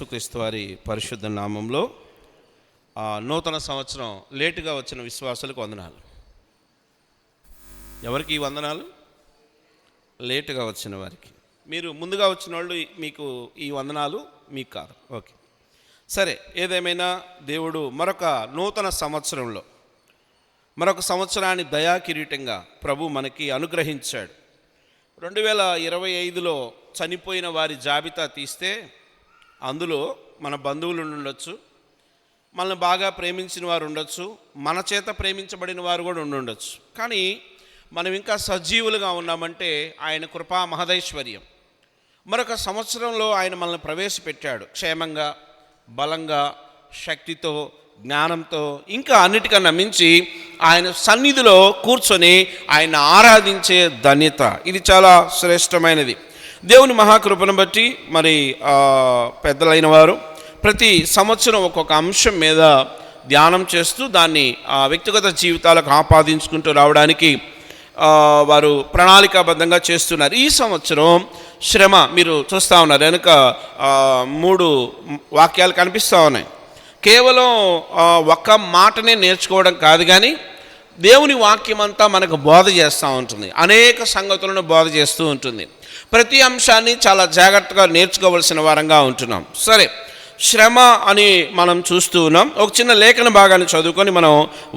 యేసుక్రీస్తు వారి పరిశుద్ధ నామంలో నూతన సంవత్సరం లేటుగా వచ్చిన విశ్వాసులకు వందనాలు. ఎవరికి ఈ వందనాలు? లేటుగా వచ్చిన వారికి. మీరు ముందుగా వచ్చిన వాళ్ళు మీకు ఈ వందనాలు మీకు కాదు. ఓకే, సరే. ఏదేమైనా దేవుడు మరొక నూతన సంవత్సరంలో మరొక సంవత్సరాన్ని దయా కిరీటంగా ప్రభు మనకి అనుగ్రహించాడు. 2025లో చనిపోయిన వారి జాబితా తీస్తే అందులో మన బంధువులు ఉండొచ్చు, మనల్ని బాగా ప్రేమించిన వారు ఉండొచ్చు, మన చేత ప్రేమించబడిన వారు కూడా ఉండొచ్చు. కానీ మనం ఇంకా సజీవులుగా ఉన్నామంటే ఆయన కృపా మహదైశ్వర్యం. మరొక సంవత్సరంలో ఆయన మనల్ని ప్రవేశపెట్టాడు క్షేమంగా, బలంగా, శక్తితో, జ్ఞానంతో, ఇంకా అన్నిటికన్నా మించి ఆయన సన్నిధిలో కూర్చొని ఆయన ఆరాధించే ధన్యత. ఇది చాలా శ్రేష్టమైనది. దేవుని మహాకృపను బట్టి మరి పెద్దలైన వారు ప్రతి సంవత్సరం ఒక్కొక్క అంశం మీద ధ్యానం చేస్తూ దాన్ని వ్యక్తిగత జీవితాలకు ఆపాదించుకుంటూ రావడానికి వారు ప్రణాళికాబద్ధంగా చేస్తున్నారు. ఈ సంవత్సరం శ్రమ మీరు చూస్తూ ఉన్నారు. వెనుక 3 వాక్యాలు కనిపిస్తూ ఉన్నాయి. కేవలం ఒక్క మాటనే నేర్చుకోవడం కాదు, కానీ దేవుని వాక్యం అంతా మనకు బోధ చేస్తూ ఉంటుంది, అనేక సంగతులను బోధ చేస్తూ ఉంటుంది. ప్రతి అంశాన్ని చాలా జాగ్రత్తగా నేర్చుకోవలసిన వారంగా ఉంటున్నాం. సరే, శ్రమ అని మనం చూస్తూ ఉన్నాం. ఒక చిన్న లేఖన భాగాన్ని చదువుకొని మనం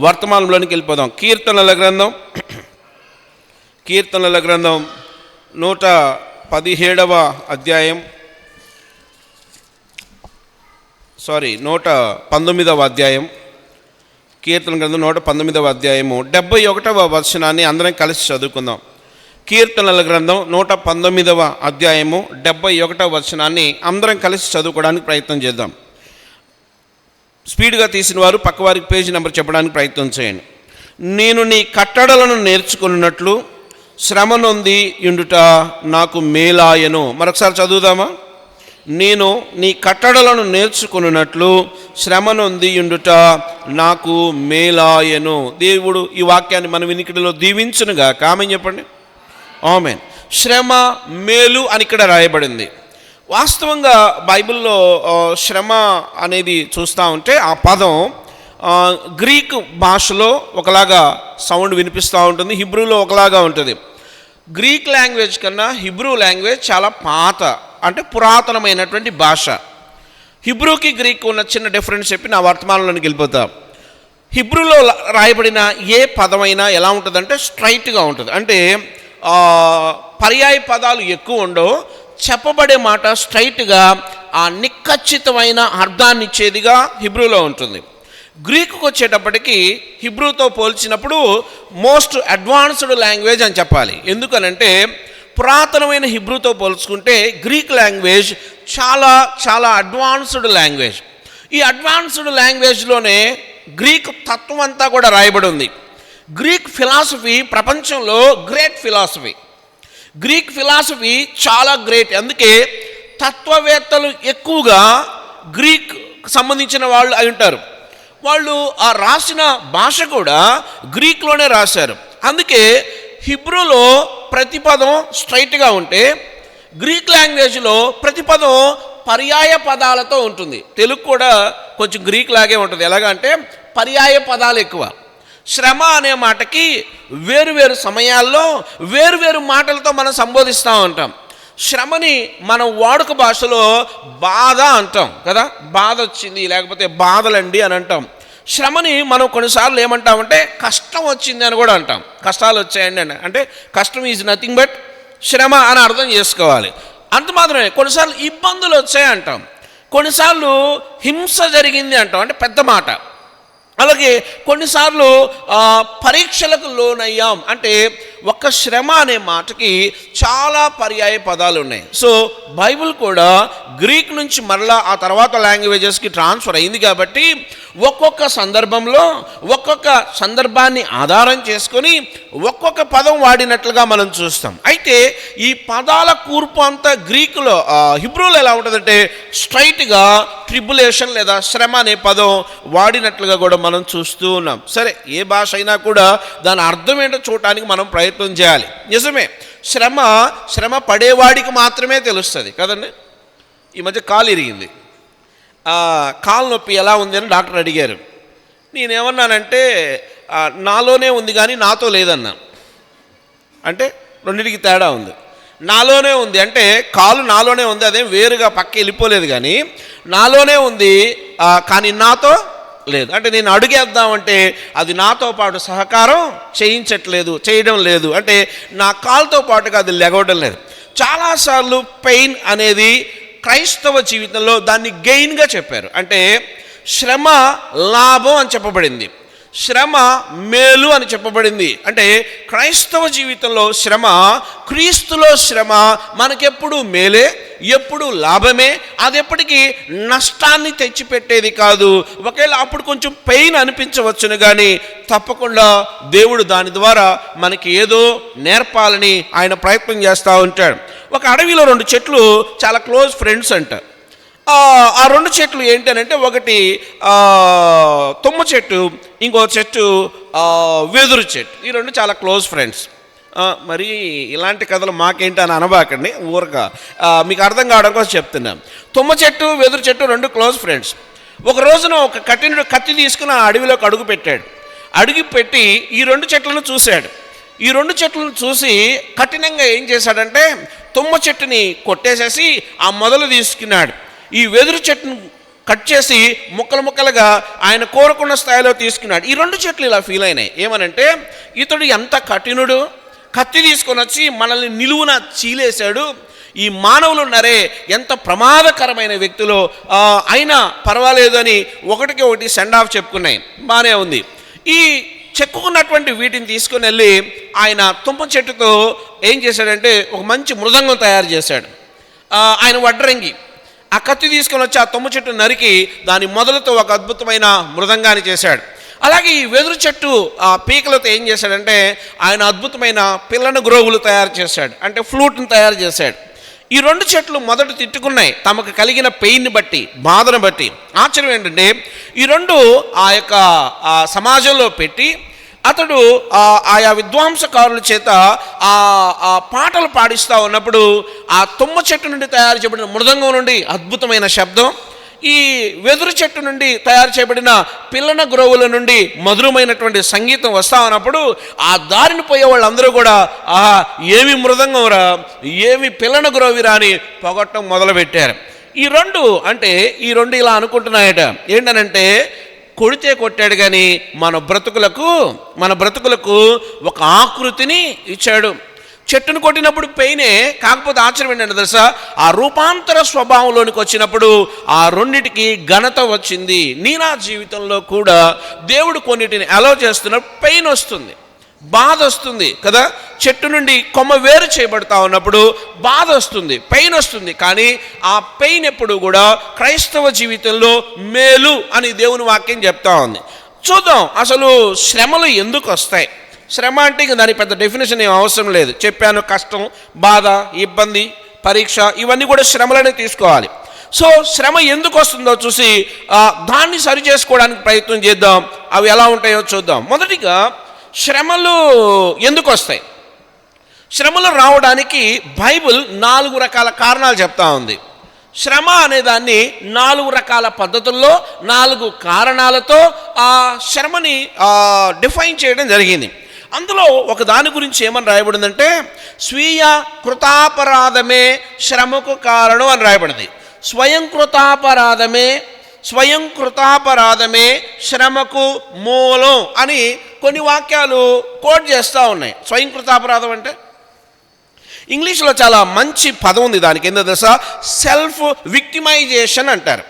వర్తమానంలోనికి వెళ్ళిపోదాం. కీర్తనల గ్రంథం 117వ అధ్యాయం 119వ అధ్యాయం. కీర్తన గ్రంథం 119వ అధ్యాయము 71వ వచనాన్ని అందరం కలిసి చదువుకుందాం. కీర్తనల గ్రంథం 119వ అధ్యాయము 71వ వచనాన్ని అందరం కలిసి చదువుకోవడానికి ప్రయత్నం చేద్దాం. స్పీడ్గా తీసిన వారు పక్కవారికి పేజీ నెంబర్ చెప్పడానికి ప్రయత్నం చేయండి. నేను నీ కట్టడలను నేర్చుకున్నట్లు శ్రమ నొంది యుండుట నాకు మేలాయను. మరొకసారి చదువుదామా? నేను నీ కట్టడలను నేర్చుకున్నట్లు శ్రమ నొంది యుండుట నాకు మేలాయను. దేవుడు ఈ వాక్యాన్ని మన వినికిడిలో దీవించునుగా. కామెంట్ చెప్పండి. ఆమేన్. శ్రమ మేలు అని ఇక్కడ రాయబడింది. వాస్తవంగా బైబిల్లో శ్రమ అనేది చూస్తూ ఉంటే ఆ పదం గ్రీకు భాషలో ఒకలాగా సౌండ్ వినిపిస్తూ ఉంటుంది, హిబ్రూలో ఒకలాగా ఉంటుంది. గ్రీక్ లాంగ్వేజ్ కన్నా హిబ్రూ లాంగ్వేజ్ చాలా పాత, అంటే పురాతనమైనటువంటి భాష. హిబ్రూకి గ్రీక్ ఉన్న చిన్న డిఫరెన్స్ చెప్పి నా వర్తమానంలోనికి వెళ్ళిపోతాం. హిబ్రూలో రాయబడిన ఏ పదమైనా ఎలా ఉంటుందంటే స్ట్రైట్గా ఉంటుంది. అంటే పర్యాయ పదాలు ఎక్కువ ఉండవు, చెప్పబడే మాట స్ట్రైట్గా ఆ నిక్కచ్చితమైన అర్థాన్ని ఇచ్చేదిగా హిబ్రూలో ఉంటుంది. గ్రీకుకు వచ్చేటప్పటికి హిబ్రూతో పోల్చినప్పుడు మోస్ట్ అడ్వాన్స్డ్ లాంగ్వేజ్ అని చెప్పాలి. ఎందుకనంటే పురాతనమైన హిబ్రూతో పోల్చుకుంటే గ్రీక్ లాంగ్వేజ్ చాలా చాలా అడ్వాన్స్డ్ లాంగ్వేజ్. ఈ అడ్వాన్స్డ్ లాంగ్వేజ్లోనే గ్రీక్ తత్వం అంతా కూడా రాయబడి ఉంది. గ్రీక్ ఫిలాసఫీ ప్రపంచంలో గ్రేట్ ఫిలాసఫీ. గ్రీక్ ఫిలాసఫీ చాలా గ్రేట్. అందుకే తత్వవేత్తలు ఎక్కువగా గ్రీక్ సంబంధించిన వాళ్ళు అయి ఉంటారు. వాళ్ళు ఆ రాసిన భాష కూడా గ్రీక్లోనే రాశారు. అందుకే హిబ్రూలో ప్రతిపదం స్ట్రైట్గా ఉంటే గ్రీక్ లాంగ్వేజ్లో ప్రతిపదం పర్యాయ పదాలతో ఉంటుంది. తెలుగు కూడా కొంచెం గ్రీక్ లాగే ఉంటుంది. ఎలాగంటే పర్యాయ పదాలు ఎక్కువ. శ్రమ అనే మాటకి వేరువేరు సమయాల్లో వేరువేరు మాటలతో మనం సంబోధిస్తూ ఉంటాం. శ్రమని మనం వాడుక భాషలో బాధ అంటాం కదా, బాధ వచ్చింది లేకపోతే బాధలండి అని అంటాం. శ్రమని మనం కొన్నిసార్లు ఏమంటామంటే కష్టం వచ్చింది అని కూడా అంటాం. కష్టాలు వచ్చాయండి అని అంటే కష్టం ఈజ్ నథింగ్ బట్ శ్రమ అని అర్థం చేసుకోవాలి. అంత మాత్రమే. కొన్నిసార్లు ఇబ్బందులు వచ్చాయంటాం, కొన్నిసార్లు హింస జరిగింది అంటాం, అంటే పెద్ద మాట. అలాగే కొన్నిసార్లు పరీక్షలకు లోనయ్యాం అంటే ఒక్క శ్రమ అనే మాటకి చాలా పర్యాయ పదాలు ఉన్నాయి. సో బైబిల్ కూడా గ్రీక్ నుంచి మరలా ఆ తర్వాత లాంగ్వేజెస్కి ట్రాన్స్ఫర్ అయింది కాబట్టి ఒక్కొక్క సందర్భంలో ఒక్కొక్క సందర్భాన్ని ఆధారం చేసుకొని ఒక్కొక్క పదం వాడినట్లుగా మనం చూస్తాం. అయితే ఈ పదాల కూర్పు అంతా గ్రీకులో హిబ్రూలో ఎలా ఉంటుందంటే స్ట్రైట్గా ట్రిబులేషన్ లేదా శ్రమ అనే పదం వాడినట్లుగా కూడా మనం చూస్తూ ఉన్నాం. సరే, ఏ భాష అయినా కూడా దాని అర్థం ఏంటో చూడటానికి మనం ప్రయత్నం చేయాలి. నిజమే, శ్రమ పడేవాడికి మాత్రమే తెలుస్తుంది కదండి. ఈ మధ్య కాలు ఇరిగింది, కాలు నొప్పి ఎలా ఉంది అని డాక్టర్ అడిగారు. నేనేమన్నానంటే నాలోనే ఉంది కానీ నాతో లేదన్నా. అంటే రెండింటికి తేడా ఉంది. నాలోనే ఉంది అంటే కాలు నాలోనే ఉంది, అదేం వేరుగా పక్క వెళ్ళిపోలేదు, కానీ నాలోనే ఉంది కానీ నాతో లేదు. అంటే నేను అడుగేద్దామంటే అది నాతో పాటు సహకారం చేయడం లేదు. అంటే నా కాలుతో పాటుగా అది లెగవడం లేదు. చాలాసార్లు పెయిన్ అనేది క్రైస్తవ జీవితంలో దాన్ని గెయిన్గా చెప్పారు. అంటే శ్రమ లాభం అని చెప్పబడింది, శ్రమ మేలు అని చెప్పబడింది. అంటే క్రైస్తవ జీవితంలో శ్రమ, క్రీస్తులో శ్రమ మనకెప్పుడు మేలే, ఎప్పుడు లాభమే. అది ఎప్పటికీ నష్టాన్ని తెచ్చిపెట్టేది కాదు. ఒకవేళ అప్పుడు కొంచెం పెయిన్ అనిపించవచ్చును, కానీ తప్పకుండా దేవుడు దాని ద్వారా మనకి ఏదో నేర్పాలని ఆయన ప్రయత్నం చేస్తూ ఉంటాడు. ఒక అడవిలో 2 చెట్లు చాలా క్లోజ్ ఫ్రెండ్స్ అంట. ఆ 2 చెట్లు ఏంటనంటే, ఒకటి తుమ్మ చెట్టు, ఇంకో చెట్టు వెదురు చెట్టు. ఈ 2 చాలా క్లోజ్ ఫ్రెండ్స్. మరి ఇలాంటి కథలు మాకేంటి అని అనబాకండి, ఊరగా మీకు అర్థం కావడం కోసం చెప్తున్నాం. తుమ్మ చెట్టు వెదురు చెట్టు 2 క్లోజ్ ఫ్రెండ్స్. ఒక రోజున ఒక కత్తి తీసుకుని ఆ అడవిలోకి అడుగు పెట్టాడు. అడుగు పెట్టి ఈ 2 చెట్లను చూశాడు. ఈ 2 చెట్లను చూసి కఠినంగా ఏం చేశాడంటే, తుమ్మ చెట్టుని కొట్టేసేసి ఆ మొదలు తీసుకున్నాడు. ఈ వెదురు చెట్టును కట్ చేసి ముక్కలు ముక్కలుగా ఆయన కోరుకున్న స్థాయిలో తీసుకున్నాడు. ఈ 2 చెట్లు ఇలా ఫీల్ అయినాయి. ఏమనంటే, ఇతడు ఎంత కఠినుడు, కత్తి తీసుకొని వచ్చి మనల్ని నిలువున చీలేశాడు. ఈ మానవులు ఉన్నారే ఎంత ప్రమాదకరమైన వ్యక్తులు, అయినా పర్వాలేదు అని ఒకటికి ఒకటి సెండ్ ఆఫ్ చెప్పుకున్నాయి. బాగానే ఉంది. ఈ చెక్కుకున్నటువంటి వీటిని తీసుకుని వెళ్ళి ఆయన తుమ్మ చెట్టుతో ఏం చేశాడంటే ఒక మంచి మృదంగం తయారు చేశాడు. ఆయన వడ్రంగి ఆ కత్తి తీసుకొని వచ్చి ఆ తుమ్మ చెట్టు నరికి దాని మొదలుతో ఒక అద్భుతమైన మృదంగాన్ని చేశాడు. అలాగే ఈ వెదురు చెట్టు ఆ పీకలతో ఏం చేశాడంటే ఆయన అద్భుతమైన పిల్లన గ్రోవులు తయారు చేశాడు, అంటే ఫ్లూట్ని తయారు చేశాడు. ఈ 2 చెట్లు మొదట తిట్టుకున్నాయి తమకు కలిగిన పెయిన్ని బట్టి, బాధను బట్టి. ఆశ్చర్యం ఏంటంటే ఈ 2 ఆ యొక్క సమాజంలో పెట్టి అతడు ఆయా విద్వాంసకారుల చేత ఆ పాటలు పాడిస్తూ ఉన్నప్పుడు ఆ తుమ్మ చెట్టు నుండి తయారు చేయబడిన మృదంగం నుండి అద్భుతమైన శబ్దం, ఈ వెదురు చెట్టు నుండి తయారు చేయబడిన పిల్లన గ్రోవుల నుండి మధురమైనటువంటి సంగీతం వస్తా ఉన్నప్పుడు ఆ దారిని పోయే వాళ్ళందరూ కూడా ఏమి మృదంగం రా, ఏమి పిల్లన గ్రోవిరా అని పొగట్టం మొదలుపెట్టారు. ఈ 2 అంటే ఈ 2 ఇలా అనుకుంటున్నాయట, ఏంటనంటే కొడితే కొట్టాడు కానీ మన బ్రతుకులకు ఒక ఆకృతిని ఇచ్చాడు. చెట్టును కొట్టినప్పుడు పెయినే, కాకపోతే ఆశ్చర్యం ఏంటంటే తెలుసా, ఆ రూపాంతర స్వభావంలోనికి వచ్చినప్పుడు ఆ 2టికి ఘనత వచ్చింది. నీ నా జీవితంలో కూడా దేవుడు కొన్నిటిని అలౌ చేస్తున్నప్పుడు పెయిన్ వస్తుంది, బాధ వస్తుంది కదా. చెట్టు నుండి కొమ్మ వేరు చేయబడతా ఉన్నప్పుడు బాధ వస్తుంది, పెయిన్ వస్తుంది. కానీ ఆ పెయిన్ ఎప్పుడు కూడా క్రైస్తవ జీవితంలో మేలు అని దేవుని వాక్యం చెప్తా ఉంది. చూద్దాం అసలు శ్రమలు ఎందుకు వస్తాయి. శ్రమ అంటే ఇక దాని పెద్ద డెఫినేషన్ ఏం అవసరం లేదు. చెప్పాను, కష్టం, బాధ, ఇబ్బంది, పరీక్ష, ఇవన్నీ కూడా శ్రమలనే తీసుకోవాలి. సో శ్రమ ఎందుకు వస్తుందో చూసి దాన్ని సరి చేసుకోవడానికి ప్రయత్నం చేద్దాం. అవి ఎలా ఉంటాయో చూద్దాం. మొదటిగా శ్రమలు ఎందుకు వస్తాయి? శ్రమలు రావడానికి బైబిల్ 4 రకాల కారణాలు చెప్తా ఉంది. శ్రమ అనే దాన్ని 4 రకాల పద్ధతుల్లో 4 కారణాలతో ఆ శ్రమని డిఫైన్ చేయడం జరిగింది. అందులో ఒక దాని గురించి ఏమని రాయబడిందంటే, స్వీయ కృతాపరాధమే శ్రమకు కారణం అని రాయబడింది. స్వయం కృతాపరాధమే శ్రమకు మూలం అని కొన్ని వాక్యాలు కోట్ చేస్తూ ఉన్నాయి. స్వయం కృతాపరాధం అంటే ఇంగ్లీష్లో చాలా మంచి పదం ఉంది దానికి. ఏంటో తెలుసా, సెల్ఫ్ విక్టిమైజేషన్ అంటారు.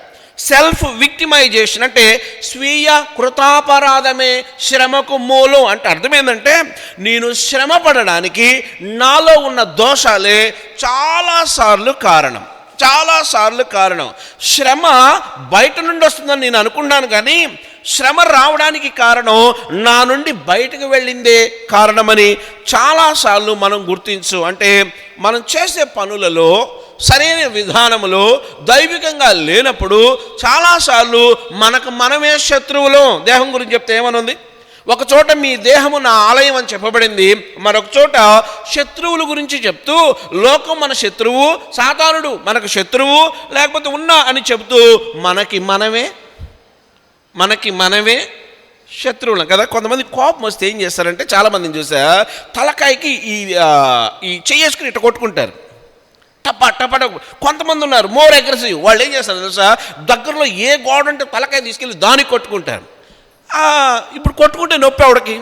సెల్ఫ్ విక్టిమైజేషన్ అంటే స్వీయ కృతాపరాధమే శ్రమకు మూలం అంటే అర్థం ఏంటంటే, నేను శ్రమ పడడానికి నాలో ఉన్న దోషాలే చాలాసార్లు కారణం. శ్రమ బయట నుండి వస్తుందని నేను అనుకున్నాను, కానీ శ్రమ రావడానికి కారణం నా నుండి బయటకు వెళ్ళిందే కారణమని చాలాసార్లు మనం గుర్తించు. అంటే మనం చేసే పనులలో సరైన విధానములో దైవికంగా లేనప్పుడు చాలాసార్లు మనకు మనమే శత్రువులు. దేహం గురించి చెప్తే ఏమనుంది, ఒక చోట మీ దేహము నా ఆలయం అని చెప్పబడింది, మరొక చోట శత్రువుల గురించి చెప్తూ లోకం మన శత్రువు, సాతానుడు మనకు శత్రువు లేకపోతే ఉన్నా అని చెబుతూ మనకి మనమే శత్రువులం కదా. కొంతమంది కోపం వస్తే ఏం చేస్తారంటే, చాలామందిని చూసా, తలకాయకి ఈ చెయ్యేసుకుని ఇట్ట కొట్టుకుంటారు, టప. కొంతమంది ఉన్నారు మోర్ అగ్రెసివ్, వాళ్ళు ఏం చేస్తారు తెలుసా, దగ్గరలో ఏ గోడ అంటే తలకాయ తీసుకెళ్ళి దానికి కొట్టుకుంటారు. ఇప్పుడు కొట్టుకుంటే నొప్పి ఎవడికి?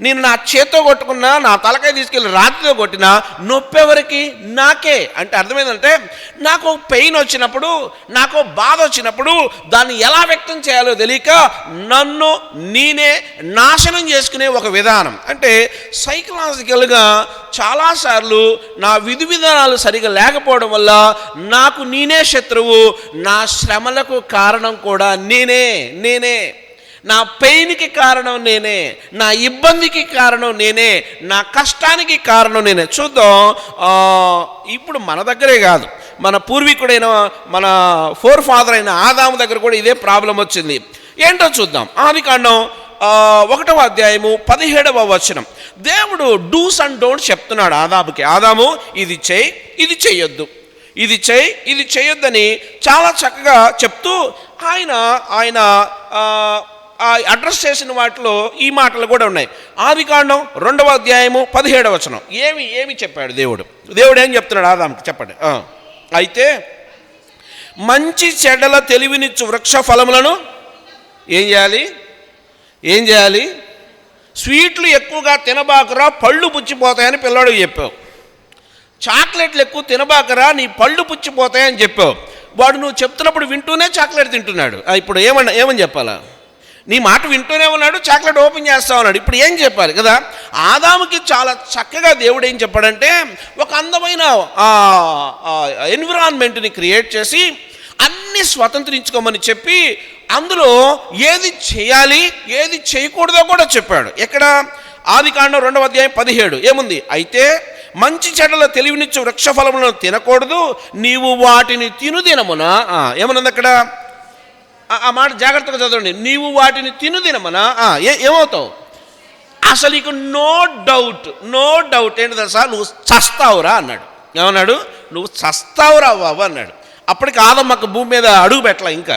నేను నా చేత్తో కొట్టుకున్నా, నా తలకాయ తీసుకెళ్ళి రాతితో కొట్టినా నొప్పి ఎవరికి? నాకే. అంటే అర్థమైందంటే, నాకు పెయిన్ వచ్చినప్పుడు, నాకు బాధ వచ్చినప్పుడు దాన్ని ఎలా వ్యక్తం చేయాలో తెలియక నన్ను నేనే నాశనం చేసుకునే ఒక విధానం. అంటే సైకలాజికల్గా చాలాసార్లు నా విధి విధానాలు సరిగా లేకపోవడం వల్ల నాకు నేనే శత్రువు, నా శ్రమలకు కారణం కూడా నేనే, నా పెయిన్కి కారణం నేనే, నా ఇబ్బందికి కారణం నేనే, నా కష్టానికి కారణం నేనే. చూద్దాం, ఇప్పుడు మన దగ్గరే కాదు, మన పూర్వీకుడైన మన ఫోర్ ఫాదర్ అయిన ఆదాము దగ్గర కూడా ఇదే ప్రాబ్లం వచ్చింది. ఏంటో చూద్దాం. ఆదికాండం 1వ అధ్యాయము 17వ వచనం. దేవుడు డూస్ అండ్ డోంట్స్ చెప్తున్నాడు ఆదాముకి. ఆదాము, ఇది చేయి, ఇది చేయొద్దు, ఇది చేయి, ఇది చేయొద్దని చాలా చక్కగా చెప్తూ ఆయన అడ్రస్ చేసిన వాటిలో ఈ మాటలు కూడా ఉన్నాయి. ఆదికాండం 2వ అధ్యాయము 17వ వచనం. ఏమి చెప్పాడు దేవుడు ఏం చెప్తున్నాడు ఆదాముకి చెప్పండి. అయితే మంచి చెడ్డల తెలివినిచ్చు వృక్ష ఫలములను ఏం చేయాలి? స్వీట్లు ఎక్కువగా తినబాకరా, పళ్ళు పుచ్చిపోతాయని పిల్లాడికి చెప్పావు. చాక్లెట్లు ఎక్కువ తినబాకరా, నీ పళ్ళు పుచ్చిపోతాయని చెప్పావు. వాడు నువ్వు చెప్తున్నప్పుడు వింటూనే చాక్లెట్ తింటున్నాడు. ఇప్పుడు ఏమని చెప్పాలా? నీ మాట వింటూనే ఉన్నాడు, చాక్లెట్ ఓపెన్ చేస్తా ఉన్నాడు. ఇప్పుడు ఏం చెప్పాలి కదా? ఆదాముకి చాలా చక్కగా దేవుడు ఏం చెప్పాడంటే, ఒక అందమైన ఎన్విరాన్మెంట్ని క్రియేట్ చేసి అన్ని స్వతంత్రించుకోమని చెప్పి అందులో ఏది చేయాలి ఏది చేయకూడదో కూడా చెప్పాడు. ఎక్కడ? ఆదికాండం 2వ అధ్యాయం 17 ఏముంది? అయితే మంచి చెడ్డల తెలివినిచ్చు వృక్ష ఫలములను తినకూడదు, నీవు వాటిని తినుదినమున. ఏమన్నది అక్కడ? ఆ మాట జాగ్రత్తగా చదవండి. నీవు వాటిని తినుదినమున ఏమవుతావు? అసలు ఇక నో డౌట్ ఏంటి తెలుసా, నువ్వు చస్తావురా అన్నాడు. ఏమన్నాడు? నువ్వు చస్తావురా బాబు అన్నాడు. అప్పటికి ఆదమ్మక్క భూమి మీద అడుగు పెట్టలే, ఇంకా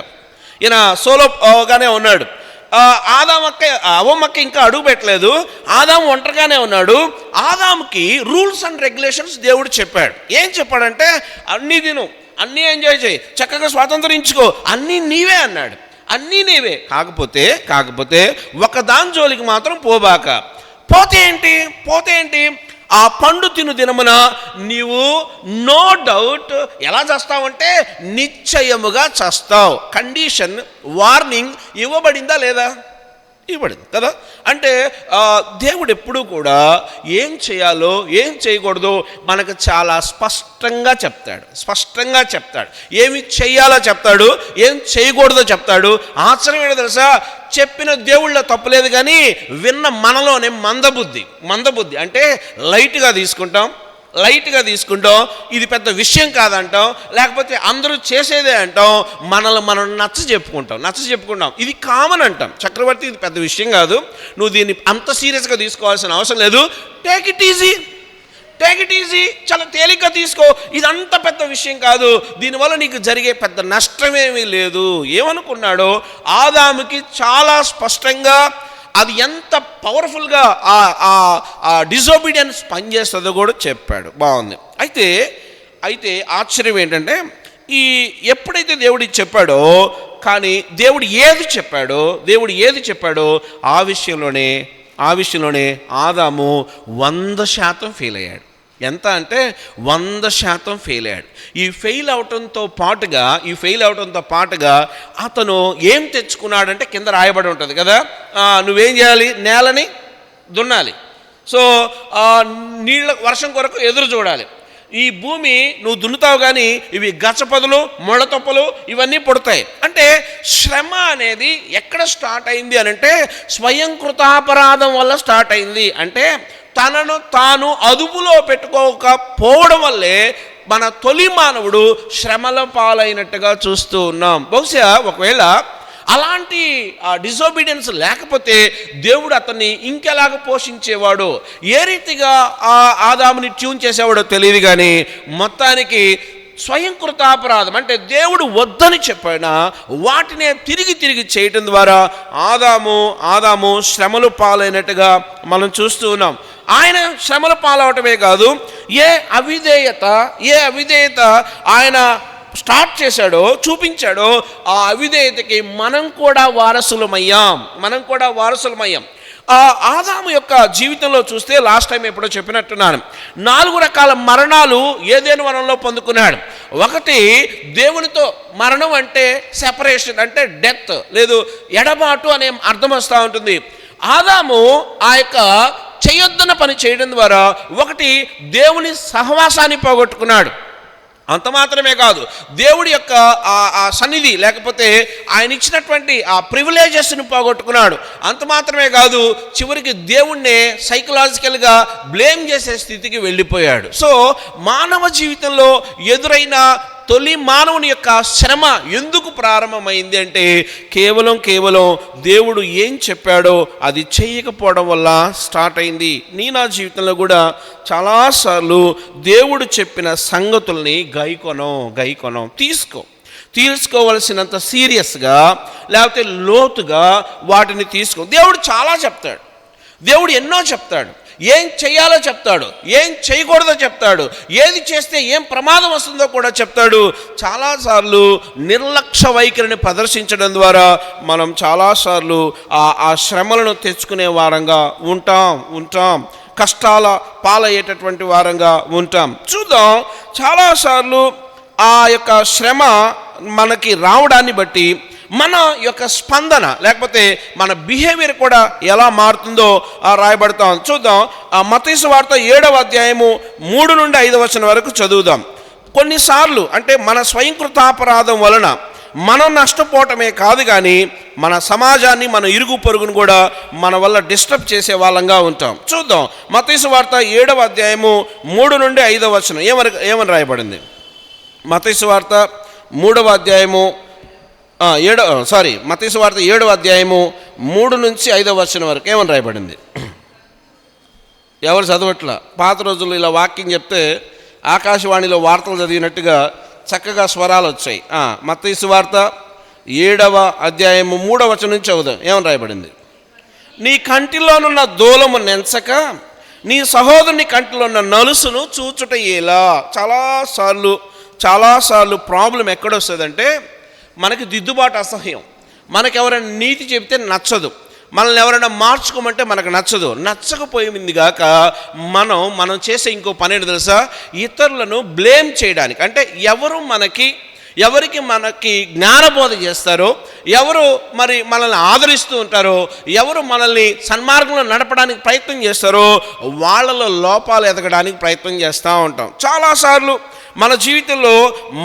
ఈయన సోలోగానే ఉన్నాడు. అవ్వమ్మక్క ఇంకా అడుగు పెట్టలేదు. ఆదాము ఒంటరిగానే ఉన్నాడు. ఆదాముకి రూల్స్ అండ్ రెగ్యులేషన్స్ దేవుడు చెప్పాడు. ఏం చెప్పాడంటే, అన్నీ తిను, అన్నీ ఎంజాయ్ చేయి, చక్కగా స్వాతంత్రించుకో, అన్నీ నీవే అన్నాడు. అన్నీ నీవే, కాకపోతే ఒకదాని జోలికి మాత్రం పోబాక. పోతే ఏంటి? ఆ పండు తిను దినమున నీవు నో డౌట్ ఎలా చేస్తావంటే నిశ్చయముగా చేస్తావు. కండిషన్, వార్నింగ్ ఇవ్వబడిందా లేదా? ఇవ్వబడింది కదా. అంటే దేవుడు ఎప్పుడూ కూడా ఏం చేయాలో ఏం చేయకూడదో మనకు చాలా స్పష్టంగా చెప్తాడు. ఏమి చేయాలో చెప్తాడు, ఏం చేయకూడదో చెప్తాడు. ఆశ్చర్యం ఏంటో తెలుసా, చెప్పిన దేవుళ్ళ తప్పులేదు, కానీ విన్న మనలోనే మందబుద్ధి అంటే లైట్గా తీసుకుంటాం, ఇది పెద్ద విషయం కాదంటాం, లేకపోతే అందరూ చేసేదే అంటాం, మనం నచ్చ చెప్పుకుంటాం. ఇది కామన్ అంటాం. చక్రవర్తి, ఇది పెద్ద విషయం కాదు, నువ్వు దీన్ని అంత సీరియస్గా తీసుకోవాల్సిన అవసరం లేదు, టేక్ ఇట్ ఈజీ, చాలా తేలిగ్గా తీసుకో, ఇదంత పెద్ద విషయం కాదు, దీనివల్ల నీకు జరిగే పెద్ద నష్టమేమీ లేదు. ఏమనుకున్నాడో ఆదాముకి చాలా స్పష్టంగా అది ఎంత పవర్ఫుల్గా ఆ డిజోబీడియన్స్ పనిచేస్తుందో కూడా చెప్పాడు. బాగుంది. అయితే ఆశ్చర్యం ఏంటంటే, ఎప్పుడైతే దేవుడికి చెప్పాడో, కానీ దేవుడు ఏది చెప్పాడో ఆ విషయంలోనే ఆదాము 100% ఫెయిల్ అయ్యాడు. ఎంత అంటే 100% ఫెయిల్ అయ్యాడు. ఈ ఫెయిల్ అవటంతో పాటుగా అతను ఏం తెచ్చుకున్నాడంటే, కింద రాయబడి ఉంటుంది కదా, నువ్వేం చేయాలి? నేలని దున్నాలి. సో నీళ్ళ వర్షం కొరకు ఎదురు చూడాలి. ఈ భూమి నువ్వు దున్నుతావు, కానీ ఇవి గచ్చపదులు, మొళ్ళతొప్పలు ఇవన్నీ పుడతాయి. అంటే శ్రమ అనేది ఎక్కడ స్టార్ట్ అయింది అని అంటే, స్వయం కృతాపరాధం వల్ల స్టార్ట్ అయింది. అంటే తనను తాను అదుపులో పెట్టుకోకపోవడం వల్లే మన తొలి మానవుడు శ్రమల పాలైనట్టుగా చూస్తూ ఉన్నాం. బహుశా ఒకవేళ అలాంటి డిజోబీడియన్స్ లేకపోతే దేవుడు అతన్ని ఇంకెలాగ పోషించేవాడు, ఏ రీతిగా ఆ ఆదాముని ట్యూన్ చేసేవాడో తెలియదు. కానీ మొత్తానికి స్వయంకృతాపరాధం అంటే దేవుడు వద్దని చెప్పినా వాటినే తిరిగి చేయటం ద్వారా ఆదాము శ్రమలు పాలైనట్టుగా మనం చూస్తూ ఉన్నాం. ఆయన శ్రమలు పాలవటమే కాదు, ఏ అవిధేయత ఆయన స్టార్ట్ చేశాడో, చూపించాడో, ఆ అవిధేయతకి మనం కూడా వారసులమయ్యాం. ఆదాము యొక్క జీవితంలో చూస్తే లాస్ట్ టైం ఎప్పుడో చెప్పినట్టున్నాను, 4 రకాల మరణాలు ఏదైనా వనంలో పొందుకున్నాడు. ఒకటి, దేవునితో మరణం అంటే సెపరేషన్, అంటే డెత్ లేదు ఎడబాటు అనే అర్థం వస్తూ ఉంటుంది. ఆదాము ఆ యొక్క చేయొద్దన్న పని చేయడం ద్వారా ఒకటి, దేవుని సహవాసాన్ని పోగొట్టుకున్నాడు. అంత మాత్రమే కాదు, దేవుడి యొక్క ఆ సన్నిధి లేకపోతే ఆయన ఇచ్చినటువంటి ఆ ప్రివిలేజెస్ని పోగొట్టుకున్నాడు. అంత మాత్రమే కాదు, చివరికి దేవుణ్ణే సైకలాజికల్గా బ్లేమ్ చేసే స్థితికి వెళ్ళిపోయాడు. సో మానవ జీవితంలో ఎదురైన తొలి మానవుని యొక్క శ్రమ ఎందుకు ప్రారంభమైంది అంటే కేవలం దేవుడు ఏం చెప్పాడో అది చేయకపోవడం వల్ల స్టార్ట్ అయింది. నా జీవితంలో కూడా చాలాసార్లు దేవుడు చెప్పిన సంగతుల్ని గైకొనం తీసుకోవలసినంత సీరియస్గా లేకపోతే లోతుగా వాటిని దేవుడు చాలా చెప్తాడు, దేవుడు ఎన్నో చెప్తాడు, ఏం చేయాలో చెప్తాడు, ఏం చేయకూడదో చెప్తాడు, ఏది చేస్తే ఏం ప్రమాదం వస్తుందో కూడా చెప్తాడు. చాలాసార్లు నిర్లక్ష్య వైఖరిని ప్రదర్శించడం ద్వారా మనం చాలాసార్లు ఆ శ్రమలను తెచ్చుకునే వారంగా ఉంటాం, కష్టాల పాలయ్యేటటువంటి వారంగా ఉంటాం. చూద్దాం, చాలాసార్లు ఆ యొక్క శ్రమ మనకి రావడాన్ని బట్టి మన యొక్క స్పందన లేకపోతే మన బిహేవియర్ కూడా ఎలా మారుతుందో రాయబడతాం. చూద్దాం, మత్తయి సువార్త 7వ అధ్యాయము 3 నుండి 5వ వచనం వరకు చదువుదాం. కొన్నిసార్లు అంటే మన స్వయంకృతాపరాధం వలన మనం నష్టపోవటమే కాదు, కానీ మన సమాజాన్ని, మన ఇరుగు పొరుగును కూడా మన వల్ల డిస్టర్బ్ చేసే వాళ్ళంగా ఉంటాం. చూద్దాం, మత్తయి సువార్త 7వ అధ్యాయము 3 నుండి 5వ వచనం ఏమని రాయబడింది. మత్తయి సువార్త 3వ అధ్యాయము మత్తయి సువార్త 7వ అధ్యాయము 3 నుంచి 5వ వచనం వరకు ఏమని రాయబడింది. ఎవరు చదవట్లా? పాత రోజుల్లో ఇలా వాక్యం చెప్తే ఆకాశవాణిలో వార్తలు చదివినట్టుగా చక్కగా స్వరాలు వచ్చాయి. మత్తయి సువార్త 7వ అధ్యాయము 3వ వచనం నుంచి చదువుదాం. ఏమని రాయబడింది. నీ కంటిలోనున్న దూలము నెంచక నీ సహోదరుని కంటిలో ఉన్న నలుసును చూచుట ఎలా. చాలాసార్లు ప్రాబ్లం ఎక్కడొస్తుందంటే మనకి దిద్దుబాటు అసహ్యం, మనకెవరైనా నీతి చెబితే నచ్చదు, మనల్ని ఎవరైనా మార్చుకోమంటే మనకు నచ్చకపోయింది గాక మనం చేసే ఇంకో పని ఏంటి తెలుసా, ఇతరులను బ్లేమ్ చేయడానికి. అంటే ఎవరికి మనకి జ్ఞానబోధ చేస్తారో, ఎవరు మరి మనల్ని ఆదరిస్తూ ఉంటారో, ఎవరు మనల్ని సన్మార్గంలో నడపడానికి ప్రయత్నం చేస్తారో వాళ్ళలో లోపాలు ఎదగడానికి ప్రయత్నం చేస్తూ ఉంటాం. చాలాసార్లు మన జీవితంలో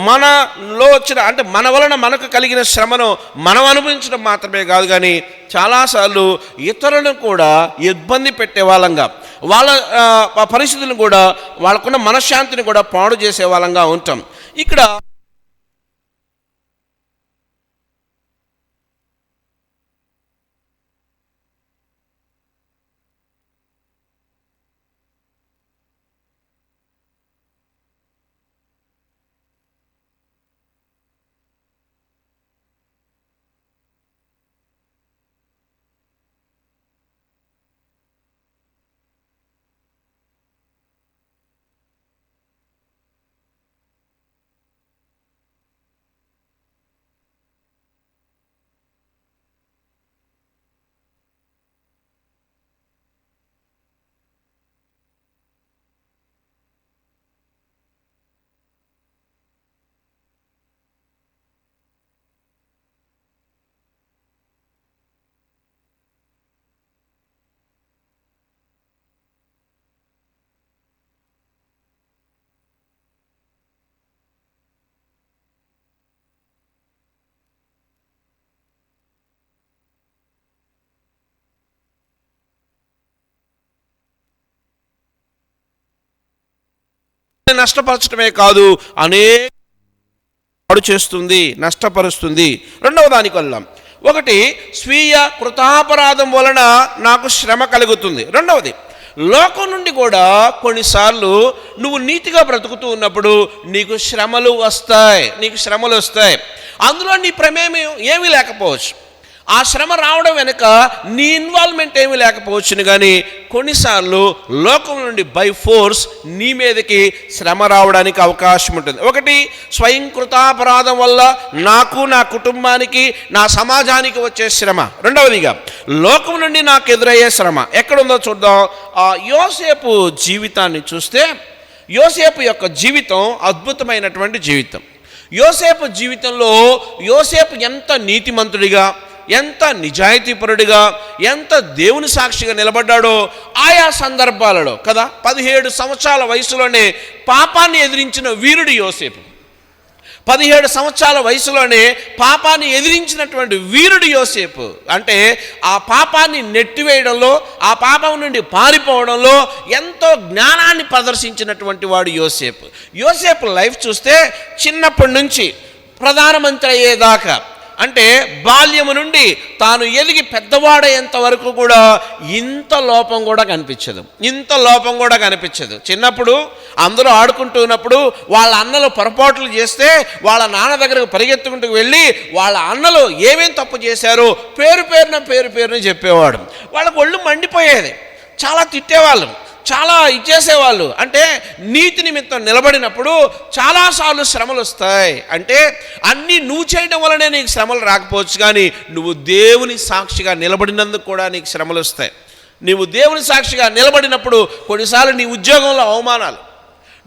మనలో వచ్చిన అంటే మన వలన మనకు కలిగిన శ్రమను మనం అనుభవించడం మాత్రమే కాదు, కానీ చాలాసార్లు ఇతరులను కూడా ఇబ్బంది పెట్టే వాళ్ళంగా, వాళ్ళ పరిస్థితులను కూడా, వాళ్ళకున్న మనశ్శాంతిని కూడా పాడు చేసే వాళ్ళంగా ఉంటాం. ఇక్కడ నష్టపరచడమే కాదు, అనేక చేస్తుంది, నష్టపరుస్తుంది. రెండవ దానికి వెళ్దాం. ఒకటి, స్వీయ కృతాపరాధం వలన నాకు శ్రమ కలుగుతుంది. రెండవది, లోకం నుండి కూడా కొన్నిసార్లు నువ్వు నీతిగా బ్రతుకుతూ ఉన్నప్పుడు నీకు శ్రమలు వస్తాయి. అందులో నీ ప్రమేయం ఏమీ లేకపోవచ్చు. ఆ శ్రమ రావడం వెనుక నీ ఇన్వాల్వ్మెంట్ ఏమీ లేకపోవచ్చును, కానీ కొన్నిసార్లు లోకం నుండి బై ఫోర్స్ నీ మీదకి శ్రమ రావడానికి అవకాశం ఉంటుంది. ఒకటి, స్వయం కృతాపరాధం వల్ల నాకు, నా కుటుంబానికి, నా సమాజానికి వచ్చే శ్రమ. రెండవదిగా లోకం నుండి నాకు ఎదురయ్యే శ్రమ. ఎక్కడుందో చూద్దాం. యోసేపు జీవితాన్ని చూస్తే యోసేపు యొక్క జీవితం అద్భుతమైనటువంటి జీవితం. యోసేపు జీవితంలో యోసేపు ఎంత నీతిమంతుడిగా, ఎంత నిజాయితీపరుడిగా, ఎంత దేవుని సాక్షిగా నిలబడ్డాడో ఆయా సందర్భాలలో కదా. 17 సంవత్సరాల వయసులోనే పాపాన్ని ఎదిరించిన వీరుడు యోసేపు. 17 సంవత్సరాల వయసులోనే పాపాన్ని ఎదిరించినటువంటి వీరుడు యోసేపు. అంటే ఆ పాపాన్ని నెట్టివేయడంలో, ఆ పాపం నుండి పారిపోవడంలో ఎంతో జ్ఞానాన్ని ప్రదర్శించినటువంటి వాడు యోసేపు. యోసేపు లైఫ్ చూస్తే చిన్నప్పటి నుంచి ప్రధానమంత్రి అయ్యేదాకా, అంటే బాల్యము నుండి తాను ఎదిగి పెద్దవాడయ్యేంత వరకు కూడా ఇంత లోపం కూడా కనిపించదు. చిన్నప్పుడు అందరూ ఆడుకుంటున్నప్పుడు వాళ్ళ అన్నలు పొరపాట్లు చేస్తే వాళ్ళ నాన్న దగ్గరకు పరిగెత్తుకుంటూ వెళ్ళి వాళ్ళ అన్నలు ఏమేం తప్పు చేశారో పేరు పేరున చెప్పేవాడు. వాళ్ళకు ఒళ్ళు మండిపోయేది, చాలా తిట్టేవాళ్ళు, చాలా ఇచ్చేసేవాళ్ళు. అంటే నీతి నిమిత్తం నిలబడినప్పుడు చాలాసార్లు శ్రమలు వస్తాయి. అంటే అన్నీ నువ్వు చేయడం వల్లనే నీకు శ్రమలు రాకపోవచ్చు, కానీ నువ్వు దేవుని సాక్షిగా నిలబడినందుకు కూడా నీకు శ్రమలు వస్తాయి. నువ్వు దేవుని సాక్షిగా నిలబడినప్పుడు కొన్నిసార్లు నీ ఉద్యోగంలో అవమానాలు,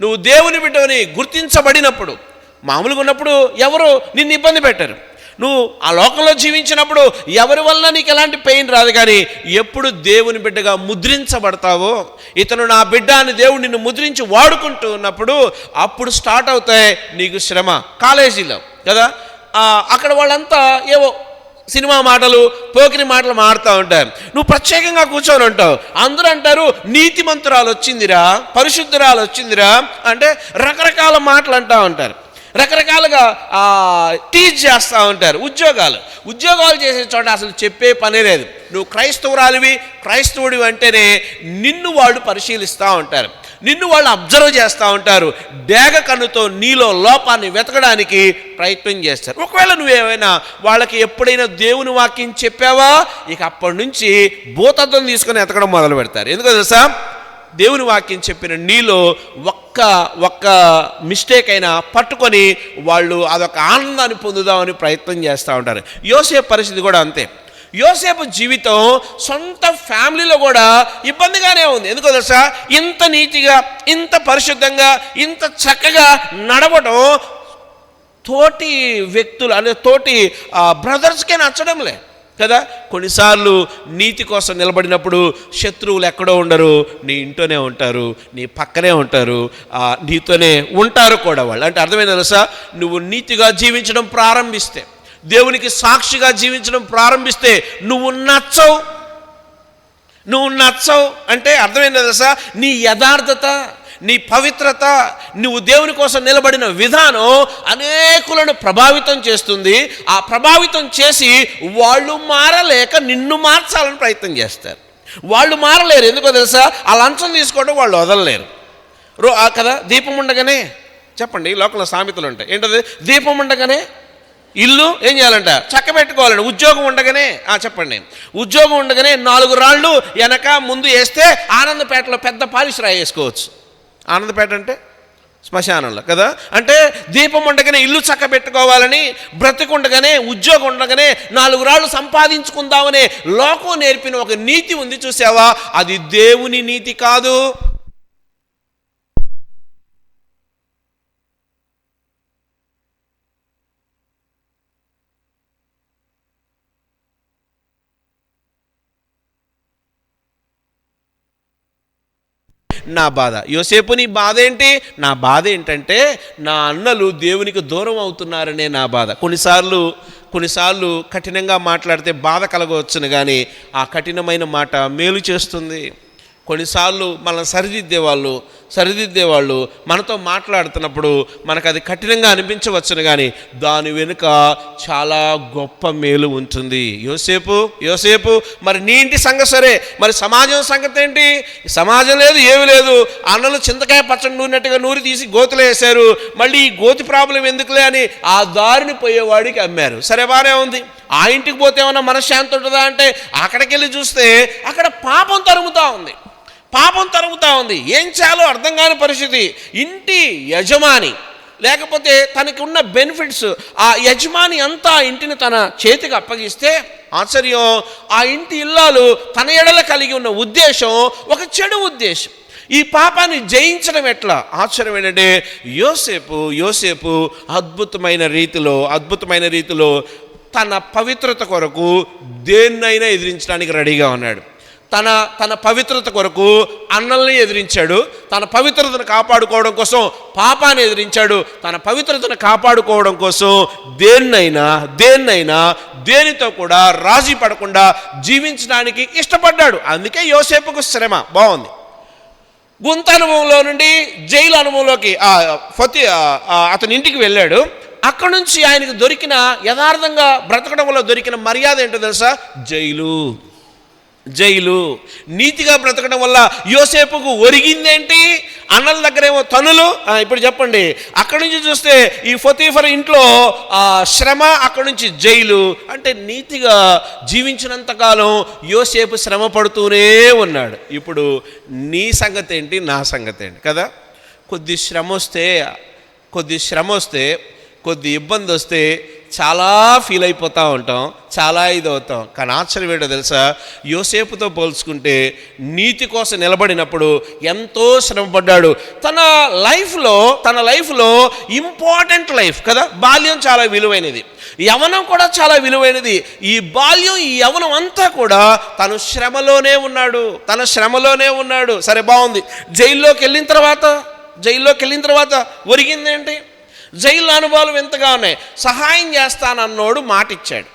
నువ్వు దేవుని బిడ్డని గుర్తించబడినప్పుడు, మామూలుగా ఉన్నప్పుడు ఎవరు నిన్ను ఇబ్బంది పెట్టరు. నువ్వు ఆ లోకంలో జీవించినప్పుడు ఎవరి వల్ల నీకు ఎలాంటి పెయిన్ రాదు, కానీ ఎప్పుడు దేవుని బిడ్డగా ముద్రించబడతావో, ఇతను నా బిడ్డ అని దేవుడు నిన్ను ముద్రించి వాడుకుంటూ ఉన్నప్పుడు అప్పుడు స్టార్ట్ అవుతాయి నీకు శ్రమ. కాలేజీలో కదా, అక్కడ వాళ్ళంతా ఏవో సినిమా మాటలు, పోకిరి మాటలు మాడుతూ ఉంటారు. నువ్వు ప్రత్యేకంగా కూర్చొని ఉంటావు. అందరూ అంటారు నీతిమంతురాలు వచ్చిందిరా, పరిశుద్ధురాలు వచ్చిందిరా అంటే రకరకాల మాటలు అంటూ ఉంటారు, రకరకాలుగా టీచ్ చేస్తూ ఉంటారు. ఉద్యోగాలు చేసే చోట అసలు చెప్పే పనే లేదు. నువ్వు క్రైస్తవుడివి అంటేనే నిన్ను వాళ్ళు పరిశీలిస్తూ ఉంటారు, నిన్ను వాళ్ళు అబ్జర్వ్ చేస్తూ ఉంటారు, డేగ కన్నుతో నీలో లోపాన్ని వెతకడానికి ప్రయత్నం చేస్తారు. ఒకవేళ నువ్వేమైనా వాళ్ళకి ఎప్పుడైనా దేవుని వాక్యం చెప్పావా, ఇక అప్పటి నుంచి భూతత్వం తీసుకొని ఎతకడం మొదలు పెడతారు. ఎందుకో తెలుసా, దేవుని వాక్యం చెప్పిన నీలో ఒక్క మిస్టేక్ అయినా పట్టుకొని వాళ్ళు అదొక ఆనందాన్ని పొందుదామని ప్రయత్నం చేస్తూ ఉంటారు. యోసేపు పరిస్థితి కూడా అంతే. యోసేపు జీవితం సొంత ఫ్యామిలీలో కూడా ఇబ్బందిగానే ఉంది. ఎందుకో తెలుసా, ఇంత నీతిగా, ఇంత పరిశుద్ధంగా, ఇంత చక్కగా నడవడం తోటి వ్యక్తులు అంటే తోటి బ్రదర్స్కే నచ్చడం లే కదా. కొన్నిసార్లు నీతి కోసం నిలబడినప్పుడు శత్రువులు ఎక్కడో ఉండరు, నీ ఇంట్లోనే ఉంటారు, నీ పక్కనే ఉంటారు, నీతోనే ఉంటారు కూడా వాళ్ళు. అంటే అర్థమైంది తెలుసా, నువ్వు నీతిగా జీవించడం ప్రారంభిస్తే, దేవునికి సాక్షిగా జీవించడం ప్రారంభిస్తే నువ్వు నచ్చవు అంటే అర్థమైంది తెలుసా, నీ యథార్థత, నీ పవిత్రత, నువ్వు దేవుని కోసం నిలబడిన విధానం అనేకులను ప్రభావితం చేస్తుంది. ఆ ప్రభావితం చేసి వాళ్ళు మారలేక నిన్ను మార్చాలని ప్రయత్నం చేస్తారు. వాళ్ళు మారలేరు. ఎందుకో తెలుసా, ఆ లంచం తీసుకోవడం వాళ్ళు వదలలేరు కదా. దీపం ఉండగానే చెప్పండి, లోకంలో సామెతలు ఉంటాయి. ఏంటది, దీపం ఉండగానే ఇల్లు ఏం చేయాలంట, చక్క పెట్టుకోవాలండి. ఉద్యోగం ఉండగానే చెప్పండి, ఉద్యోగం ఉండగానే 4 రాళ్ళు వెనక ముందు వేస్తే ఆనందపేటలో పెద్ద పాలిష్ రాయి వేసుకోవచ్చు. ఆనందపేట అంటే శ్మశానంలో కదా. అంటే దీపం ఉండగానే ఇల్లు చక్క పెట్టుకోవాలని, బ్రతికుండగానే, ఉద్యోగం ఉండగానే 4 రాళ్ళు సంపాదించుకుందామనే లోకం నేర్పిన ఒక నీతి ఉంది చూసావా, అది దేవుని నీతి కాదు. నా బాధ, యోసేపు నీ బాధ ఏంటి? నా బాధ ఏంటంటే నా అన్నలు దేవునికి దూరం అవుతున్నారనే నా బాధ. కొన్నిసార్లు కఠినంగా మాట్లాడితే బాధ కలగవచ్చును, కానీ ఆ కఠినమైన మాట మేలు చేస్తుంది. కొన్నిసార్లు మనం సరిదిద్దే వాళ్ళు సరిదిద్దేవాళ్ళు మనతో మాట్లాడుతున్నప్పుడు మనకు అది కఠినంగా అనిపించవచ్చును, కానీ దాని వెనుక చాలా గొప్ప మేలు ఉంటుంది. యోసేపు మరి నీ ఇంటి సంగతి సరే, మరి సమాజం సంగతి ఏంటి? సమాజం లేదు, ఏమీ లేదు. అన్నలు చింతకాయ పచ్చడి నూరినట్టుగా నూరి తీసి గోతులో వేశారు. మళ్ళీ ఈ గోతి ప్రాబ్లం ఎందుకులే అని ఆ దారిని పోయేవాడికి అమ్మారు. సరే, బాగానే ఉంది. ఆ ఇంటికి పోతే ఏమన్నా మనశ్శాంతి ఉంటుందా అంటే అక్కడికి వెళ్ళి చూస్తే అక్కడ పాపం తరుగుతూ ఉంది. ఏం చేయాలో అర్థం కాని పరిస్థితి. ఇంటి యజమాని లేకపోతే తనకి ఉన్న బెనిఫిట్స్, ఆ యజమాని అంతా ఇంటిని తన చేతికి అప్పగిస్తే ఆశ్చర్యం, ఆ ఇంటి ఇల్లాలు తన ఎడల కలిగి ఉన్న ఉద్దేశం ఒక చెడు ఉద్దేశం. ఈ పాపాన్ని జయించడం ఎట్లా? ఆశ్చర్యం ఏంటంటే యోసేపు అద్భుతమైన రీతిలో తన పవిత్రత కొరకు దేన్నైనా ఎదిరించడానికి రెడీగా ఉన్నాడు. తన పవిత్రత కొరకు అన్నల్ని ఎదిరించాడు. తన పవిత్రతను కాపాడుకోవడం కోసం పాపాన్ని ఎదిరించాడు. తన పవిత్రతను కాపాడుకోవడం కోసం దేనితో కూడా రాజీ పడకుండా జీవించడానికి ఇష్టపడ్డాడు. అందుకే యోసేపుకు శ్రమ. బాగుంది. గుంత అనుభవంలో నుండి జైలు అనుభవంలోకి అతని ఇంటికి వెళ్ళాడు. అక్కడ నుంచి ఆయనకు దొరికిన, యథార్థంగా బ్రతకడం వల్ల దొరికిన మర్యాద ఏంటో తెలుసా? జైలు. నీతిగా బ్రతకడం వల్ల యోసేపుకు ఒరిగిందేంటి? అన్నల దగ్గరేమో తనులు. ఇప్పుడు చెప్పండి, అక్కడి నుంచి చూస్తే ఈ పొతీఫర్ ఇంట్లో శ్రమ, అక్కడి నుంచి జైలు. అంటే నీతిగా జీవించినంతకాలం యోసేపు శ్రమ పడుతూనే ఉన్నాడు. ఇప్పుడు నీ సంగతి ఏంటి, నా సంగతి ఏంటి కదా? కొద్ది శ్రమ వస్తే కొద్ది ఇబ్బంది వస్తే చాలా ఫీల్ అయిపోతూ ఉంటాం, చాలా ఇదవుతాం. కానీ ఆశ్చర్యం ఏంటో తెలుసా? యోసేపుతో పోల్చుకుంటే నీతి కోసం నిలబడినప్పుడు ఎంతో శ్రమపడ్డాడు. తన లైఫ్లో ఇంపార్టెంట్ లైఫ్ కదా, బాల్యం చాలా విలువైనది, యవనం కూడా చాలా విలువైనది. ఈ బాల్యం, ఈ యవనం అంతా కూడా తను శ్రమలోనే ఉన్నాడు. సరే, బాగుంది. జైల్లోకి వెళ్ళిన తర్వాత ఒరిగిందేంటి? జైలు అనుభవాలు ఎంతగా ఉన్నాయి. సహాయం చేస్తానన్నోడు మాట ఇచ్చాడు.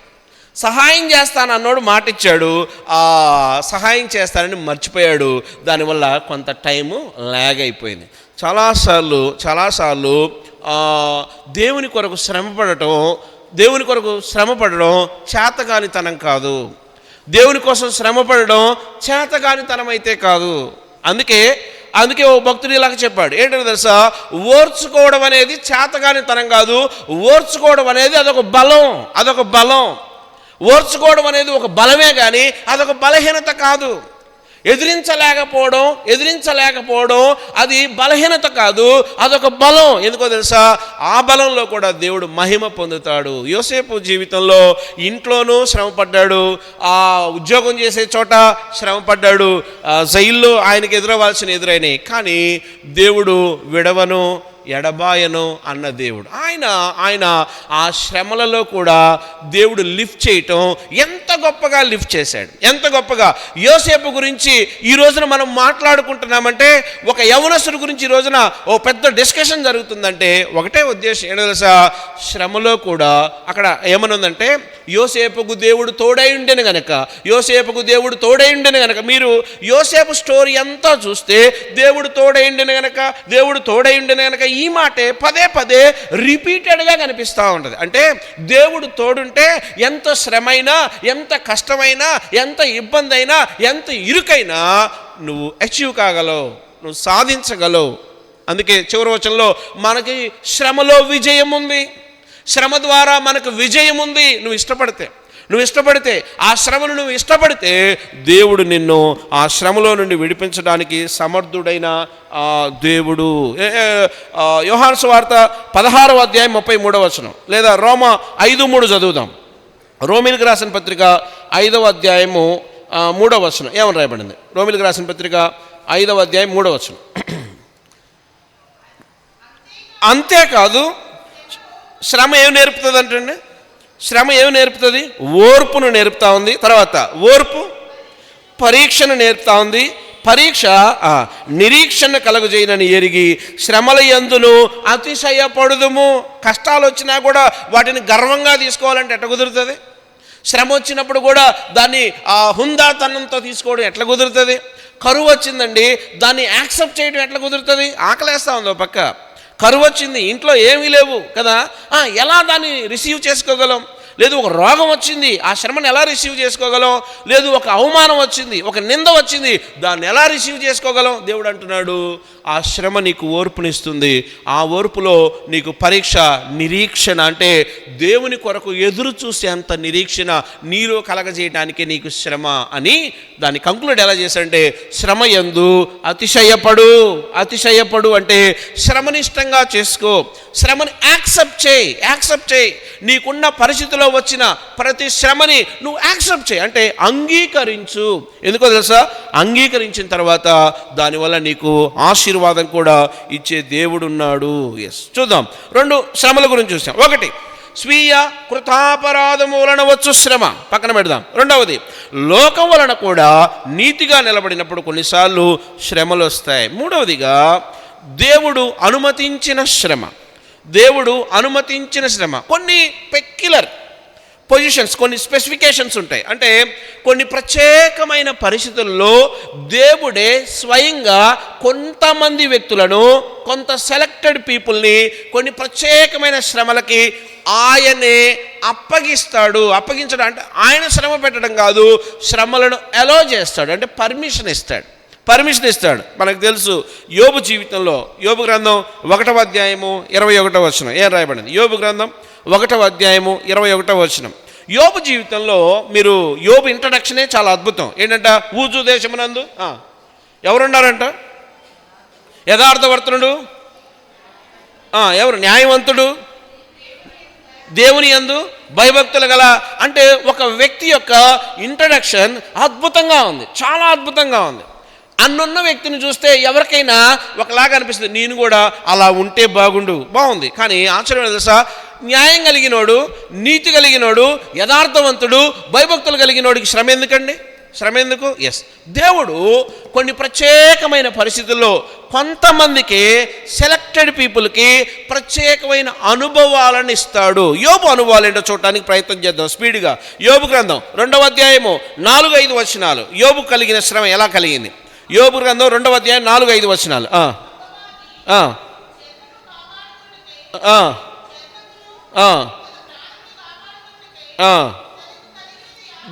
సహాయం చేస్తానని మర్చిపోయాడు. దానివల్ల కొంత టైము ల్యాగ్ అయిపోయింది. చాలాసార్లు దేవుని కొరకు శ్రమపడడం చేతగానితనం కాదు. దేవుని కోసం శ్రమపడడం చేతగానితనం అయితే కాదు. అందుకే ఓ భక్తుడు ఇలాగ చెప్పాడు. ఏంటంటే తెలుసా? ఓర్చుకోవడం అనేది చేతగానితనం కాదు. ఓర్చుకోవడం అనేది అదొక బలం. ఓర్చుకోవడం అనేది ఒక బలమే కానీ అదొక బలహీనత కాదు. ఎదిరించలేకపోవడం అది బలహీనత కాదు, అదొక బలం. ఎందుకో తెలుసా? ఆ బలంలో కూడా దేవుడు మహిమ పొందుతాడు. యోసేపు జీవితంలో ఇంట్లోనూ శ్రమపడ్డాడు, ఉద్యోగం చేసే చోట శ్రమపడ్డాడు, జైల్లో ఆయనకు ఎదురైనాయి. కానీ దేవుడు విడవను ఎడబాయను అన్న దేవుడు. ఆయన ఆ శ్రమలలో కూడా దేవుడు లిఫ్ట్ చేయటం ఎంత గొప్పగా లిఫ్ట్ చేశాడు. ఎంత గొప్పగా యోసేపు గురించి ఈ రోజున మనం మాట్లాడుకుంటున్నామంటే, ఒక యవనస్తుడి గురించి ఈ రోజున ఓ పెద్ద డిస్కషన్ జరుగుతుందంటే ఒకటే ఉద్దేశం. ఏంటో తెలుసా? శ్రమలో కూడా అక్కడ ఏమనుందంటే, యోసేపుకు దేవుడు తోడై ఉండెను గనక మీరు యోసేపు స్టోరీ అంతా చూస్తే దేవుడు తోడై ఉండెను గనక ఈ మాటే పదే రిపీటెడ్గా కనిపిస్తూ ఉంటుంది. అంటే దేవుడు తోడుంటే ఎంత శ్రమైనా, ఎంత కష్టమైనా, ఎంత ఇబ్బంది అయినా, ఎంత ఇరుకైనా నువ్వు అచీవ్ కాగలవు, నువ్వు సాధించగలవు. అందుకే చివరి వచనంలో మనకి శ్రమలో విజయం ఉంది, శ్రమ ద్వారా మనకు విజయం ఉంది. నువ్వు ఇష్టపడితే ఆ శ్రమను నువ్వు ఇష్టపడితే దేవుడు నిన్ను ఆ శ్రమలో నుండి విడిపించడానికి సమర్థుడైన దేవుడు. యోహాను సువార్త 16వ అధ్యాయం 33వ వచనం, లేదా రోమా 5:3 చదువుదాం. రోమీలకు రాసిన పత్రిక 5వ అధ్యాయము 3వ వచనం ఏమని రాయబడింది? రోమీలకు రాసిన పత్రిక 5వ అధ్యాయం 3వ వచనం. అంతేకాదు శ్రమ ఏమి నేర్పుతుంది అంటే, ఓర్పును నేర్పుతా ఉంది. తర్వాత ఓర్పు పరీక్షను నేర్పుతా ఉంది. పరీక్ష నిరీక్షణ కలుగజేయనని ఎరిగి శ్రమల యందును అతిశయపడుదుము. కష్టాలు వచ్చినా కూడా వాటిని గర్వంగా తీసుకోవాలంటే ఎట్లా కుదురుతుంది? శ్రమ వచ్చినప్పుడు కూడా దాన్ని హుందాతనంతో తీసుకోవడం ఎట్లా కుదురుతుంది? కరువు వచ్చిందండి, దాన్ని యాక్సెప్ట్ చేయడం ఎట్లా కుదురుతుంది? ఆకలేస్తా ఉంది ఒక పక్క, కరువు వచ్చింది, ఇంట్లో ఏమీ లేవు కదా, ఎలా దాన్ని రిసీవ్ చేసుకోగలం? లేదు ఒక రోగం వచ్చింది, ఆ శ్రమను ఎలా రిసీవ్ చేసుకోగలం? లేదు ఒక అవమానం వచ్చింది, ఒక నింద వచ్చింది, దాన్ని ఎలా రిసీవ్ చేసుకోగలం? దేవుడు అంటున్నాడు, ఆ శ్రమ నీకు ఓర్పునిస్తుంది, ఆ ఓర్పులో నీకు పరీక్ష, నిరీక్షణ, అంటే దేవుని కొరకు ఎదురు చూసే అంత నిరీక్షణ నీలో కలగజేయడానికే నీకు శ్రమ అని దాన్ని కంక్లూడ్ ఎలా చేశాడంటే, శ్రమ యందు అతిశయపడు అంటే శ్రమనిష్టంగా చేసుకో, శ్రమని యాక్సెప్ట్ చేయి. నీకున్న పరిస్థితిలో వచ్చిన ప్రతి శ్రమని నువ్వు యాక్సెప్ట్ చేయి, అంటే అంగీకరించు. ఎందుకో తెలుసా? అంగీకరించిన తర్వాత దానివల్ల నీకు ఆశీర్వాదం కూడా ఇచ్చే దేవుడు ఉన్నాడు. ఎస్, చూద్దాం. 2 శ్రమల గురించి చూసాం. 1 స్వీయ కృతాపరాధము వలన వచ్చు శ్రమ, పక్కన పెడదాం. 2వది లోకం వలన కూడా నీతిగా నిలబడినప్పుడు కొన్నిసార్లు శ్రమలు వస్తాయి. 3వదిగా దేవుడు అనుమతించిన శ్రమ. కొన్ని పెక్యులర్ పొజిషన్స్, కొన్ని స్పెసిఫికేషన్స్ ఉంటాయి. అంటే కొన్ని ప్రత్యేకమైన పరిస్థితుల్లో దేవుడే స్వయంగా కొంతమంది వ్యక్తులను, కొంత సెలెక్టెడ్ పీపుల్ని కొన్ని ప్రత్యేకమైన శ్రమలకి ఆయనే అప్పగించడం అంటే ఆయన శ్రమ పెట్టడం కాదు, శ్రమలను అలో చేస్తాడు, అంటే పర్మిషన్ ఇస్తాడు. మనకు తెలుసు యోబు జీవితంలో, యోబు గ్రంథం 1వ అధ్యాయము 21వ వచనం ఏం రాయబడింది? యోబు గ్రంథం 1వ అధ్యాయము 21వ వచనం. యోబు జీవితంలో మీరు యోబు ఇంట్రడక్షనే చాలా అద్భుతం. ఏంటంట? ఊజు దేశమునందు ఎవరున్నారంట? యథార్థవర్తనుడు, ఎవరు? న్యాయవంతుడు, దేవుని యందు భయభక్తులు గల, అంటే ఒక వ్యక్తి యొక్క ఇంట్రడక్షన్ అద్భుతంగా ఉంది, చాలా అద్భుతంగా ఉంది. అన్నున్న వ్యక్తిని చూస్తే ఎవరికైనా ఒకలాగా అనిపిస్తుంది, నేను కూడా అలా ఉంటే బాగుంది. కానీ ఆశ్చర్యం తెలుసా? న్యాయం కలిగినోడు, నీతి కలిగినోడు, యథార్థవంతుడు, భయభక్తులు కలిగినోడికి శ్రమ ఎందుకు? ఎస్, దేవుడు కొన్ని ప్రత్యేకమైన పరిస్థితుల్లో కొంతమందికి, సెలెక్టెడ్ పీపుల్కి ప్రత్యేకమైన అనుభవాలను ఇస్తాడు. యోబు అనుభవాలు ఏంటో చూడటానికి ప్రయత్నం చేద్దాం స్పీడ్గా. యోబు గ్రంథం 2వ అధ్యాయము 4-5 వచనాలు. యోబు కలిగిన శ్రమ ఎలా కలిగింది? యోబు గ్రంథం 2వ అధ్యాయం 4-5 వచనాలు.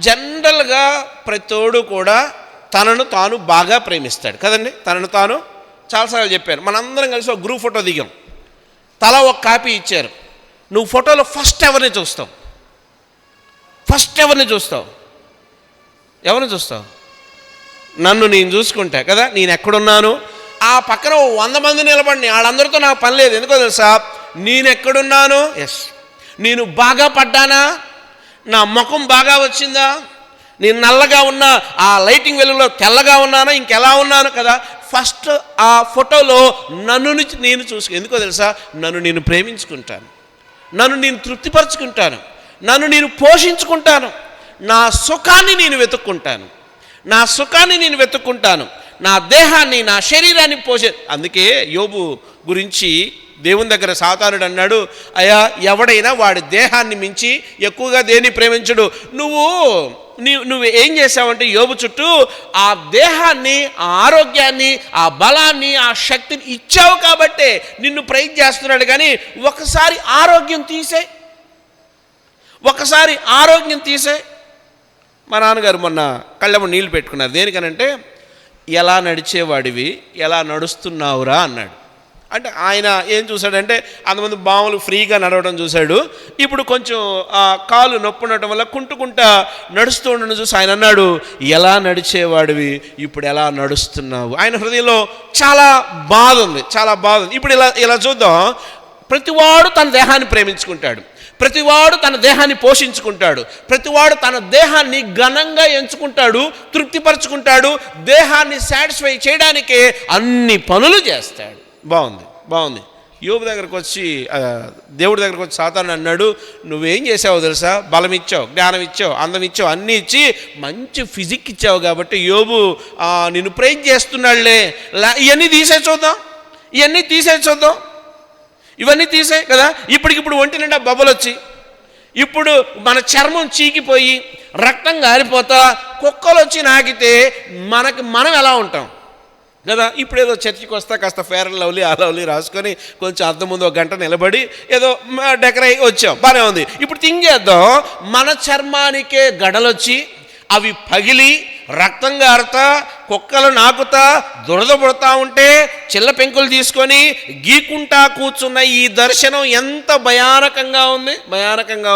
జనరల్గా ప్రతోడు కూడా తనను తాను బాగా ప్రేమిస్తాడు కదండి. తనను తాను చాలాసార్లు చెప్పాను. మనందరం కలిసి ఒక గ్రూప్ ఫోటో దిగాం, తలా ఒక కాపీ ఇచ్చారు. నువ్వు ఫోటోలో ఫస్ట్ ఎవరిని చూస్తావు? ఎవరిని చూస్తావు? నన్ను నేను చూసుకుంటా కదా, నేను ఎక్కడున్నాను. ఆ పక్కన 100 మంది నిలబడి వాళ్ళందరితో నాకు పని లేదు. ఎందుకో తెలుసా? నేను ఎక్కడున్నాను, ఎస్, నేను బాగా పడ్డానా, నా ముఖం బాగా వచ్చిందా, నేను నల్లగా ఉన్నా, ఆ లైటింగ్ వెలుగులో తెల్లగా ఉన్నానా, ఇంకెలా ఉన్నాను కదా. ఫస్ట్ ఆ ఫోటోలో నన్ను నేను ఎందుకో తెలుసా? నన్ను నేను ప్రేమించుకుంటాను, నన్ను నేను తృప్తిపరచుకుంటాను, నన్ను నేను పోషించుకుంటాను, నా సుఖాన్ని నేను వెతుక్కుంటాను, నా దేహాన్ని, నా శరీరాన్ని అందుకే యోబు గురించి దేవుని దగ్గర సాతానుడు అన్నాడు, అయ్యా ఎవడైనా వాడి దేహాన్ని మించి ఎక్కువగా దేన్ని ప్రేమించడు. నువ్వు ఏం చేసావంటే యోబు చుట్టూ ఆ దేహాన్ని, ఆ ఆరోగ్యాన్ని, ఆ బలాన్ని, ఆ శక్తిని ఇచ్చావు కాబట్టే నిన్ను ప్రైజ్ చేస్తున్నాడు. కానీ ఒకసారి ఆరోగ్యం తీసే మా నాన్నగారు మొన్న కళ్ళెమ్మ నీళ్ళు పెట్టుకున్నారు. దేనికనంటే, ఎలా నడిచేవాడివి, ఎలా నడుస్తున్నావురా అన్నాడు. అంటే ఆయన ఏం చూశాడంటే, అంతమంది బాములు ఫ్రీగా నడవడం చూశాడు. ఇప్పుడు కొంచెం ఆ కాలు నొప్పి ఉండటం వల్ల కుంటుకుంటా నడుస్తూ ఉండడం చూసి ఆయన అన్నాడు, ఎలా నడిచేవాడివి, ఇప్పుడు ఎలా నడుస్తున్నావు. ఆయన హృదయంలో చాలా బాధ ఉంది. ఇప్పుడు ఇలా చూద్దాం. ప్రతివాడు తన దేహాన్ని ప్రేమించుకుంటాడు, ప్రతివాడు తన దేహాన్ని పోషించుకుంటాడు, ప్రతివాడు తన దేహాన్ని ఘనంగా ఎంచుకుంటాడు, తృప్తిపరచుకుంటాడు, దేహాన్ని సాటిస్ఫై చేయడానికే అన్ని పనులు చేస్తాడు. బాగుంది. యోబు దగ్గరకు వచ్చి, దేవుడి దగ్గరకు వచ్చి సాతాను అన్నాడు, నువ్వేం చేసావో తెలుసా? బలం ఇచ్చావు, జ్ఞానం ఇచ్చావు, అందం ఇచ్చావు, అన్నీ ఇచ్చి మంచి ఫిజిక్ ఇచ్చావు కాబట్టి యోబు నిన్ను ప్రైజ్ చేస్తున్నాడులే. ఇవన్నీ తీసే చూద్దాం, ఇవన్నీ తీసే కదా. ఇప్పటికిప్పుడు ఒంటి నిండా బొబ్బలు వచ్చి, ఇప్పుడు మన చర్మం చీకిపోయి రక్తం గారిపోతా కుక్కలు వచ్చి నాకితే మనం ఎలా ఉంటాం కదా? ఇప్పుడు ఏదో చర్చికి వస్తా కాస్త ఫేర్ అండ్ లవ్లీ ఆ లవ్లీ రాసుకొని కొంచెం అద్దం ముందు 1 గంట నిలబడి ఏదో డెకరేట్ వచ్చాం, బాగానే ఉంది. ఇప్పుడు థింక్ చేద్దాం, మన చర్మానికే గడలొచ్చి అవి పగిలి రక్తం గారుతా కుక్కలు నాకుతా దురద పుడతా ఉంటే చిల్ల పెంకులు తీసుకొని గీకుంటా కూర్చున్న ఈ దర్శనం ఎంత భయానకంగా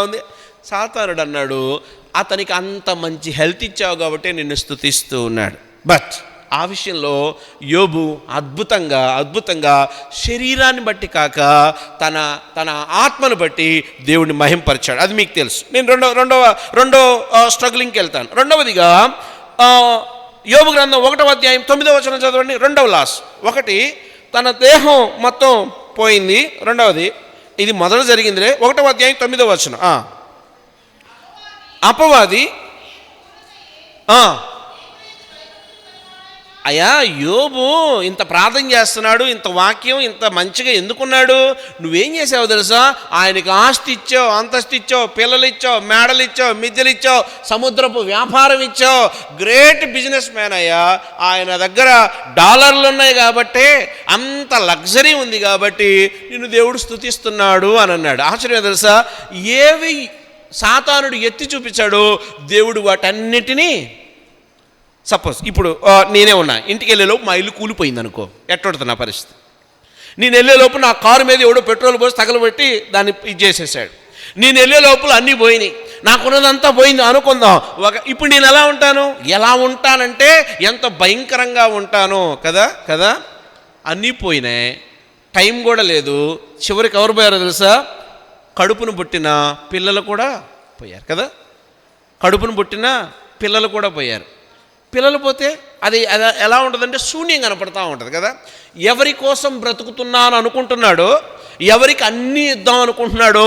ఉంది. సాతానుడు అన్నాడు, అతనికి అంత మంచి హెల్త్ ఇచ్చావు కాబట్టి నిన్ను స్తుతిస్తూ ఉన్నాడు. బట్ ఆ విషయంలో యోబు అద్భుతంగా శరీరాన్ని బట్టి కాక తన ఆత్మను బట్టి దేవుడిని మహింపరిచాడు. అది మీకు తెలుసు. నేను రెండో స్ట్రగ్లింగ్కి వెళ్తాను. రెండవదిగా యోబు గ్రంథం 1వ అధ్యాయం 9వ వచనం చదవండి. రెండవ లాస్. 1 తన దేహం మొత్తం పోయింది. రెండవది ఇది మొదలు జరిగిందిలే. 1వ అధ్యాయం 9వ వచనం. అపవాది అయ్యా యోబు ఇంత ప్రార్థన చేస్తున్నాడు, ఇంత వాక్యం ఇంత మంచిగా ఎందుకున్నాడు, నువ్వేం చేసావు తెలుసా? ఆయనకి ఆస్తి ఇచ్చావు, అంతస్తు ఇచ్చావు, పిల్లలు ఇచ్చావు, మేడలు ఇచ్చావు, మిద్దెలు ఇచ్చావు, సముద్రపు వ్యాపారం ఇచ్చావు, గ్రేట్ బిజినెస్ మ్యాన్ అయ్యా. ఆయన దగ్గర డాలర్లు ఉన్నాయి కాబట్టి, అంత లగ్జరీ ఉంది కాబట్టి నిన్ను దేవుడు స్తుతిస్తున్నాడు అని అన్నాడు. ఆశ్చర్యం తెలుసా? ఏవి సాతానుడు ఎత్తి చూపించాడో దేవుడు వాటన్నిటినీ, సపోజ్ ఇప్పుడు నేనే ఉన్నా, ఇంటికి వెళ్ళేలోపు మా ఇల్లు కూలిపోయింది అనుకో, ఎట్టొడుతుంది నా పరిస్థితి. నేను వెళ్ళేలోపు నా కారు మీద ఎవడో పెట్రోల్ పోసి తగలబెట్టి దాన్ని ఇది చేసేసాడు. నేను వెళ్ళే లోపల అన్నీ పోయినాయి, నాకున్నదంతా పోయింది అనుకుందాం. ఇప్పుడు నేను ఎలా ఉంటానంటే ఎంత భయంకరంగా ఉంటానో కదా. అన్నీ పోయినాయి, టైం కూడా లేదు. చివరికి ఎవరు పోయారో తెలుసా? కడుపును పుట్టిన పిల్లలు కూడా పోయారు కదా. కడుపును పుట్టిన పిల్లలు కూడా పోయారు. పిల్లలు పోతే అది ఎలా ఉంటుందంటే శూన్యం కనపడతా ఉంటుంది కదా. ఎవరి కోసం బ్రతుకుతున్నాను అనుకుంటున్నాడో, ఎవరికి అన్నీ ఇద్దాం అనుకుంటున్నాడో,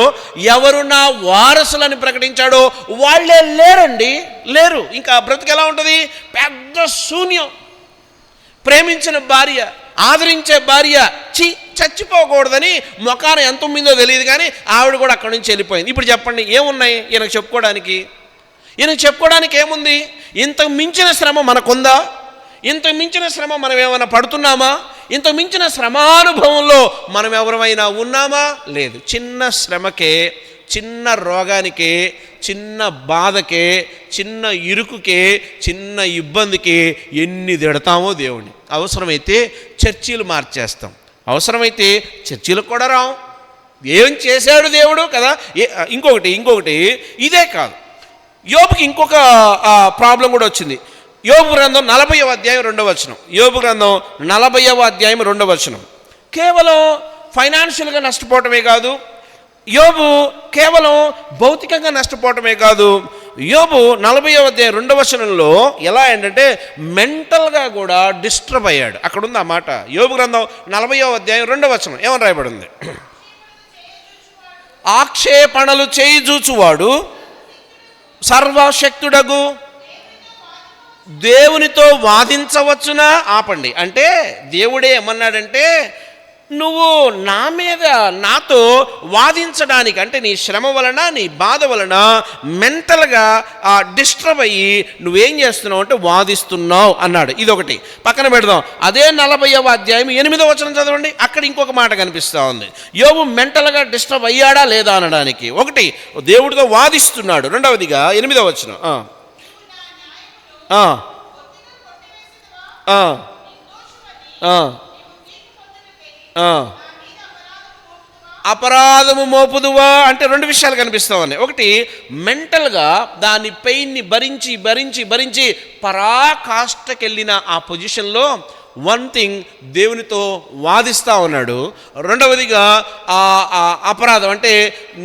ఎవరు నా వారసులని ప్రకటించాడో వాళ్ళే లేరు. ఇంకా బ్రతుకు ఎలా ఉంటుంది? పెద్ద శూన్యం. ప్రేమించిన భార్య, ఆదరించే భార్య చచ్చిపోకూడదని మొఖాన ఎంత ఉందో తెలియదు కానీ ఆవిడ కూడా అక్కడి నుంచి వెళ్ళిపోయింది. ఇప్పుడు చెప్పండి, ఏమున్నాయి ఈయనకు చెప్పుకోవడానికి ఏముంది? ఇంతకు మించిన శ్రమ మనకుందా? ఇంతకు మించిన శ్రమ మనం ఏమైనా పడుతున్నామా? ఇంతకు మించిన శ్రమానుభవంలో మనం ఎవరైనా ఉన్నామా? లేదు. చిన్న శ్రమకే, చిన్న రోగానికే, చిన్న బాధకే, చిన్న ఇరుకుకే, చిన్న ఇబ్బందికి ఎన్ని తిడతామో దేవుణ్ణి. అవసరమైతే చర్చీలు మార్చేస్తాం, అవసరమైతే చర్చీలకు కూడా రాం. ఏం చేశాడు దేవుడు కదా. ఇంకొకటి ఇదే కాదు, యోబుకి ఇంకొక ప్రాబ్లం కూడా వచ్చింది. యోబు గ్రంథం 40వ అధ్యాయం 2వ వచనం. యోబు గ్రంథం 40వ అధ్యాయం 2వ వచనం. కేవలం ఫైనాన్షియల్గా నష్టపోవటమే కాదు, యోబు కేవలం భౌతికంగా నష్టపోవటమే కాదు, యోబు 40వ అధ్యాయం 2వ వచనంలో ఎలా ఏంటంటే మెంటల్గా కూడా డిస్టర్బ్ అయ్యాడు. అక్కడ ఉంది ఆ మాట. యోబు గ్రంథం 40వ అధ్యాయం 2వ వచనం ఏమని రాయబడింది? ఆక్షేపణలు చేయి చూచువాడు సర్వశక్తుడగు దేవునితో వాదించవచ్చునా? ఆపండి. అంటే దేవుడే ఏమన్నాడంటే, నువ్వు నా మీద నాతో వాదించడానికి, అంటే నీ శ్రమ వలన, నీ బాధ వలన మెంటల్గా డిస్టర్బ్ అయ్యి నువ్వేం చేస్తున్నావు అంటే వాదిస్తున్నావు అన్నాడు. ఇదొకటి పక్కన పెడదాం. అదే 40వ అధ్యాయం 8వ వచనం చదవండి. అక్కడ ఇంకొక మాట కనిపిస్తూ ఉంది. యోబు మెంటల్గా డిస్టర్బ్ అయ్యాడా లేదా అనడానికి. ఒకటి, దేవుడితో వాదిస్తున్నాడు. రెండవదిగా 8వ వచనం, అపరాధము మోపుదువా అంటే 2 విషయాలు కనిపిస్తూ ఉన్నాయి. ఒకటి, మెంటల్గా దాని పెయిన్ని భరించి పరాకాష్ఠకెళ్ళిన ఆ పొజిషన్లో వన్ థింగ్ దేవునితో వాదిస్తూ ఉన్నాడు. రెండవదిగా అపరాధం అంటే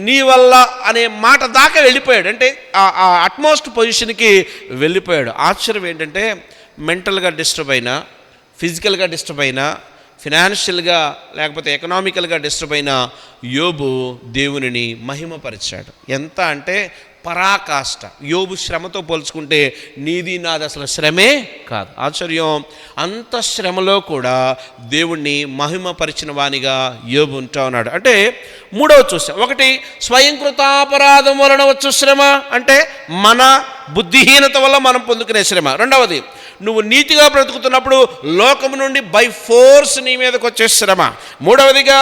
నీ వల్ల అనే మాట దాకా వెళ్ళిపోయాడు. అంటే ఆ అట్మోస్ట్ పొజిషన్కి వెళ్ళిపోయాడు. ఆశ్చర్యం ఏంటంటే మెంటల్గా డిస్టర్బ్ అయినా, ఫిజికల్గా డిస్టర్బ్ అయినా, ఫినాన్షియల్గా లేకపోతే ఎకనామికల్గా డిస్టర్బ్ అయిన యోబు దేవునిని మహిమపరిచాడు. ఎంత అంటే పరాకాష్ట. యోబు శ్రమతో పోల్చుకుంటే నీది నాది అసలు శ్రమే కాదు. ఆశ్చర్యం, అంత శ్రమలో కూడా దేవుణ్ణి మహిమపరిచిన వానిగా యోబు ఉంటా ఉన్నాడు. అంటే మూడవ చూసాం. ఒకటి, స్వయంకృతాపరాధం వలన వచ్చు శ్రమ, అంటే మన బుద్ధిహీనత వల్ల మనం పొందుకునే శ్రమ. రెండవది, నువ్వు నీతిగా బ్రతుకుతున్నప్పుడు లోకము నుండి బై ఫోర్స్ నీ మీదకి వచ్చే శ్రమ. మూడవదిగా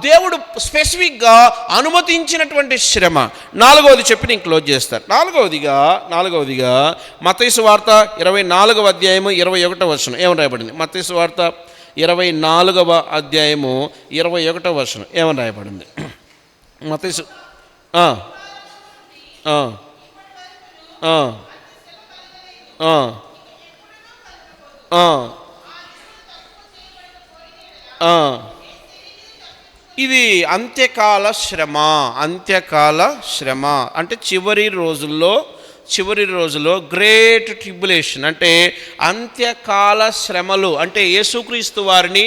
దేవుడు స్పెసిఫిక్గా అనుమతించినటువంటి శ్రమ. నాలుగవది చెప్పి నేను క్లోజ్ చేస్తాను. నాలుగవదిగా మత్తయి సువార్త 24వ అధ్యాయము 21వ వచనం ఏమని రాయబడింది? మత్తయి సువార్త 24వ అధ్యాయము 21వ వచనం ఏమని రాయబడింది? మత్తయి ఇది అంత్యకాల శ్రమ అంటే చివరి రోజుల్లో గ్రేట్ ట్రిబ్యులేషన్ అంటే అంత్యకాల శ్రమలు. అంటే యేసుక్రీస్తు వారిని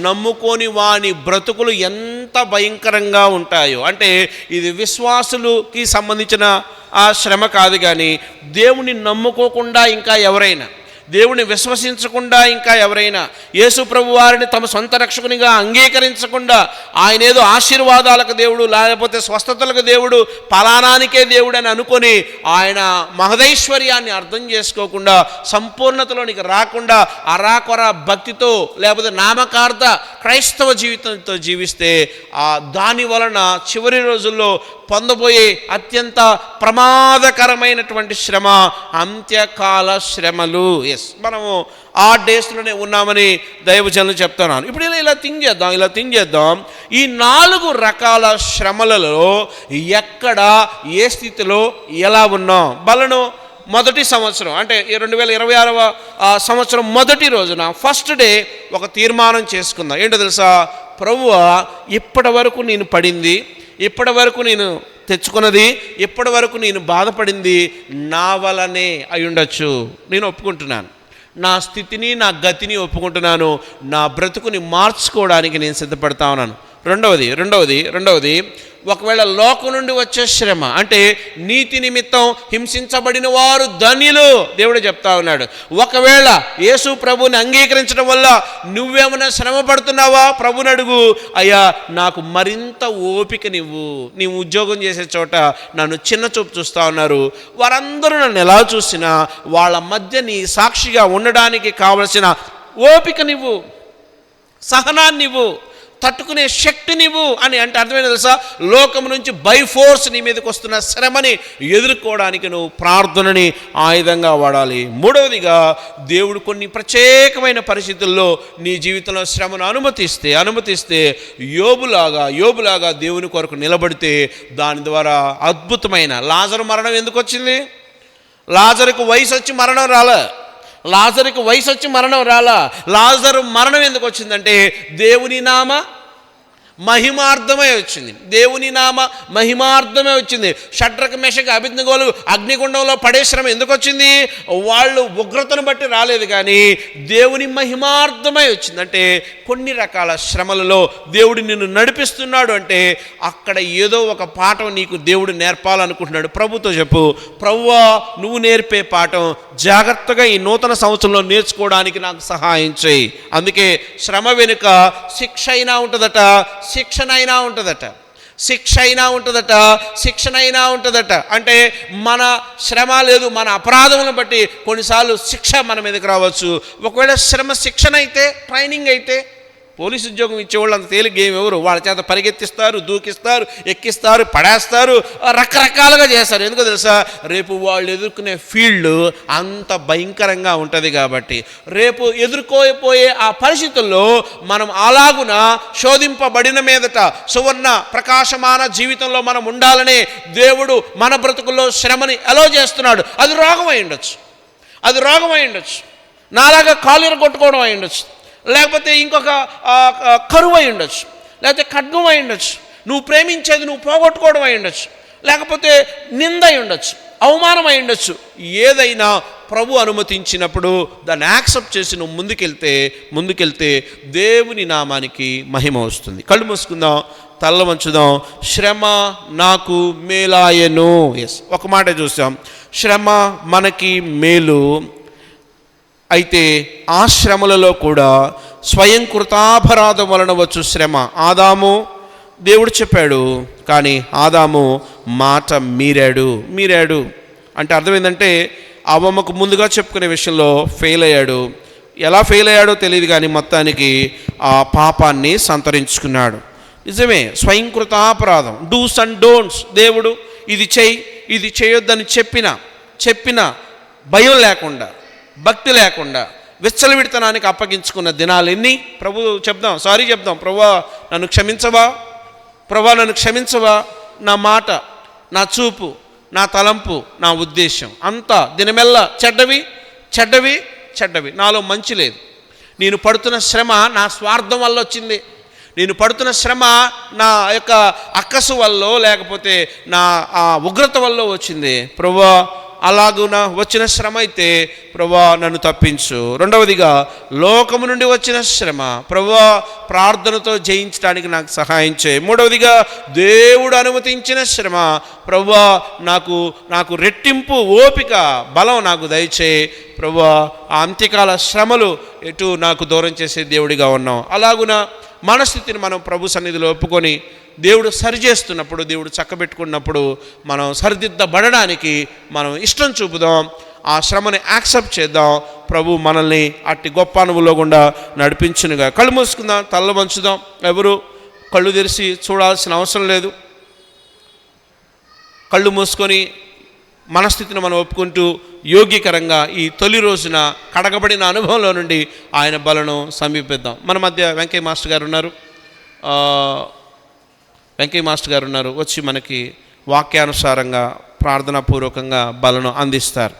నమ్ముకొని వాని బ్రతుకులు ఎంత భయంకరంగా ఉంటాయో, అంటే ఇది విశ్వాసులకి సంబంధించిన ఆ శ్రమ కాదు, కానీ దేవుని నమ్ముకోకుండా ఇంకా ఎవరైనా, దేవుని విశ్వసించకుండా ఇంకా ఎవరైనా, యేసు ప్రభు వారిని తమ సొంత రక్షకునిగా అంగీకరించకుండా, ఆయన ఏదో ఆశీర్వాదాలకు దేవుడు లేకపోతే స్వస్థతలకు దేవుడు, పలానానికే దేవుడు అని అనుకొని ఆయన మహదైశ్వర్యాన్ని అర్థం చేసుకోకుండా, సంపూర్ణతలోనికి రాకుండా అరాకొర భక్తితో లేకపోతే నామకార్థ క్రైస్తవ జీవితంతో జీవిస్తే దాని వలన చివరి రోజుల్లో పొందబోయే అత్యంత ప్రమాదకరమైనటువంటి శ్రమ అంత్యకాల శ్రమలు. మనము ఆ డేస్లోనే ఉన్నామని దైవజనులు చెప్తున్నాను. ఇప్పుడు ఇలా థింక్ చేద్దాం. ఈ 4 రకాల శ్రమలలో ఎక్కడ ఏ స్థితిలో ఎలా ఉన్నాం? బలను మొదటి సంవత్సరం అంటే 2026వ సంవత్సరం మొదటి రోజున ఫస్ట్ డే ఒక తీర్మానం చేసుకుందాం. ఏంటో తెలుసా? ప్రభువా, ఇప్పటి వరకు నేను పడింది, ఇప్పటి వరకు నేను తెచ్చుకున్నది, ఇప్పటి వరకు నేను బాధపడింది నా వలనే అయి ఉండొచ్చు. నేను ఒప్పుకుంటున్నాను. నా స్థితిని నా గతిని ఒప్పుకుంటున్నాను. నా బ్రతుకుని మార్చుకోవడానికి నేను సిద్ధపడతా ఉన్నాను. రెండవది ఒకవేళ లోకం నుండి వచ్చే శ్రమ అంటే నీతి నిమిత్తం హింసించబడిన వారు ధన్యులు, దేవుడు చెప్తా ఉన్నాడు. ఒకవేళ యేసు ప్రభుని అంగీకరించడం వల్ల నువ్వేమైనా శ్రమ పడుతున్నావా? ప్రభుని అడుగు, అయ్యా నాకు మరింత ఓపికనివ్వు. నీ ఉద్యోగం చేసే చోట నన్ను చిన్న చూపు చూస్తూ ఉన్నారు, వారందరూ నన్ను ఎలా చూసినా వాళ్ళ మధ్య నీ సాక్షిగా ఉండడానికి కావలసిన ఓపికనివ్వు, సహనాన్నివ్వు, తట్టుకునే శక్తినివ్వు అని అంటే అర్థమైనా తెలుసా? లోకం నుంచి బై ఫోర్స్ నీ మీదకి వస్తున్న శ్రమని ఎదుర్కోవడానికి నువ్వు ప్రార్థనని ఆయుధంగా వాడాలి. మూడవదిగా, దేవుడు కొన్ని ప్రత్యేకమైన పరిస్థితుల్లో నీ జీవితంలో శ్రమను అనుమతిస్తే యోబులాగా దేవుని కొరకు నిలబడితే దాని ద్వారా అద్భుతమైన లాజరు మరణం ఎందుకు వచ్చింది? లాజరుకు వయసు వచ్చి మరణం రాలా. లాజరు మరణం ఎందుకు వచ్చిందంటే దేవుని నామ మహిమార్థమే వచ్చింది. షడ్రక మెషక అబేద్నెగోలు అగ్నిగుండంలో పడే శ్రమ ఎందుకు వచ్చింది? వాళ్ళు ఉగ్రతను బట్టి రాలేదు, కానీ దేవుని మహిమార్థమై వచ్చింది. అంటే కొన్ని రకాల శ్రమలలో దేవుడు నిన్ను నడిపిస్తున్నాడు అంటే అక్కడ ఏదో ఒక పాఠం నీకు దేవుడు నేర్పాలనుకుంటున్నాడు. ప్రభుతో చెప్పు, ప్రభువా, నువ్వు నేర్పే పాఠం జాగ్రత్తగా ఈ నూతన సంవత్సరంలో నేర్చుకోవడానికి నాకు సహాయం చేయి. అందుకే శ్రమ వెనుక శిక్ష అయినా ఉంటుందట. అంటే మన శ్రమ లేదు, మన అపరాధములను బట్టి కొన్నిసార్లు శిక్ష మన మీదకి రావచ్చు. ఒకవేళ శ్రమ శిక్షణ అయితే, ట్రైనింగ్ అయితే, పోలీసు ఉద్యోగం ఇచ్చేవాళ్ళు అంత తేలిక ఏమి ఎవరు? వాళ్ళ చేత పరిగెత్తిస్తారు, దూకిస్తారు, ఎక్కిస్తారు, పడేస్తారు, రకరకాలుగా చేస్తారు. ఎందుకో తెలుసా? రేపు వాళ్ళు ఎదుర్కొనే ఫీల్డ్ అంత భయంకరంగా ఉంటుంది. కాబట్టి రేపు ఎదుర్కోపోయే ఆ పరిస్థితుల్లో మనం అలాగున శోధింపబడిన మీదట సువర్ణ ప్రకాశమాన జీవితంలో మనం ఉండాలనే దేవుడు మన బ్రతుకుల్లో శ్రమని అలో చేస్తున్నాడు. అది రోగం అయి ఉండొచ్చు, నాలాగా కాలుర కొట్టుకోవడం అయి ఉండొచ్చు, లేకపోతే ఇంకొక కరువు అయి ఉండొచ్చు, లేకపోతే ఖడ్గం అయి ఉండొచ్చు, నువ్వు ప్రేమించేది నువ్వు పోగొట్టుకోవడం అయి ఉండొచ్చు, లేకపోతే నింద అయి ఉండొచ్చు, అవమానం అయి ఉండొచ్చు. ఏదైనా ప్రభు అనుమతించినప్పుడు దాన్ని యాక్సెప్ట్ చేసి నువ్వు ముందుకెళ్తే దేవుని నామానికి మహిమ వస్తుంది. కళ్ళు మూసుకుందాం, తల్ల వంచుదాం. శ్రమ నాకు మేలాయను. ఒక మాట చూసాం, శ్రమ మనకి మేలు. అయితే ఆ శ్రమలలో కూడా స్వయం కృతాపరాధం వలన వచ్చు శ్రమ. ఆదాము దేవుడు చెప్పాడు, కానీ ఆదాము మాట మీరాడు. అంటే అర్థం ఏంటంటే అవ్వమ్మకు ముందుగా చెప్పుకునే విషయంలో ఫెయిల్ అయ్యాడు. ఎలా ఫెయిల్ అయ్యాడో తెలియదు కానీ మొత్తానికి ఆ పాపాన్ని సంతరించుకున్నాడు. నిజమే, స్వయంకృతాపరాధం, డూస్ అండ్ డోంట్స్. దేవుడు ఇది చెయ్యి ఇది చేయొద్దని చెప్పిన భయం లేకుండా, భక్తి లేకుండా విచ్చలవిడితనానికి అప్పగించుకున్న దినాలు ఎన్ని? చెప్దాం, ప్రభువా నన్ను క్షమించవా, నా మాట, నా చూపు, నా తలంపు, నా ఉద్దేశం అంతా దినమెల్లా చెడ్డవి, నాలో మంచి లేదు. నేను పడుతున్న శ్రమ నా స్వార్థం వల్ల వచ్చింది. నేను పడుతున్న శ్రమ నా యొక్క అక్కసు వల్ల, లేకపోతే నా ఉగ్రత వల్ల వచ్చింది. ప్రభువా అలాగున వచ్చిన శ్రమ అయితే ప్రభువా నన్ను తప్పించు. రెండవదిగా లోకము నుండి వచ్చిన శ్రమ ప్రభువా ప్రార్థనతో జయించడానికి నాకు సహాయం చేయి. మూడవదిగా దేవుడు అనుమతించిన శ్రమ ప్రభువా నాకు రెట్టింపు ఓపిక బలం నాకు దయచేయి. ప్రభువా ఆ అంత్యకాల శ్రమలు ఎటు నాకు దూరం చేసే దేవుడిగా ఉన్నాం. అలాగున మన స్థితిని మనం ప్రభు సన్నిధిలో ఒప్పుకొని దేవుడు సరిచేస్తున్నప్పుడు, దేవుడు చక్కబెట్టుకున్నప్పుడు మనం సరిదిద్దబడడానికి మనం ఇష్టం చూపుదాం. ఆ శ్రమని యాక్సెప్ట్ చేద్దాం. ప్రభు మనల్ని అట్టి గొప్ప అనుభవంలో గుండా నడిపించునుగా. కళ్ళు మూసుకుందాం, తల్ల వంచుదాం. ఎవరు కళ్ళు తెరిచి చూడాల్సిన అవసరం లేదు. కళ్ళు మూసుకొని మనస్థితిని మనం ఒప్పుకుంటూ యోగ్యకరంగా ఈ తొలి రోజున కడగబడిన అనుభవంలో నుండి ఆయన బలను సమీపిద్దాం. మన మధ్య వెంకయ్య మాస్టర్ గారు ఉన్నారు. వచ్చి మనకి వాక్యానుసారంగా ప్రార్థనాపూర్వకంగా బలను అందిస్తారు.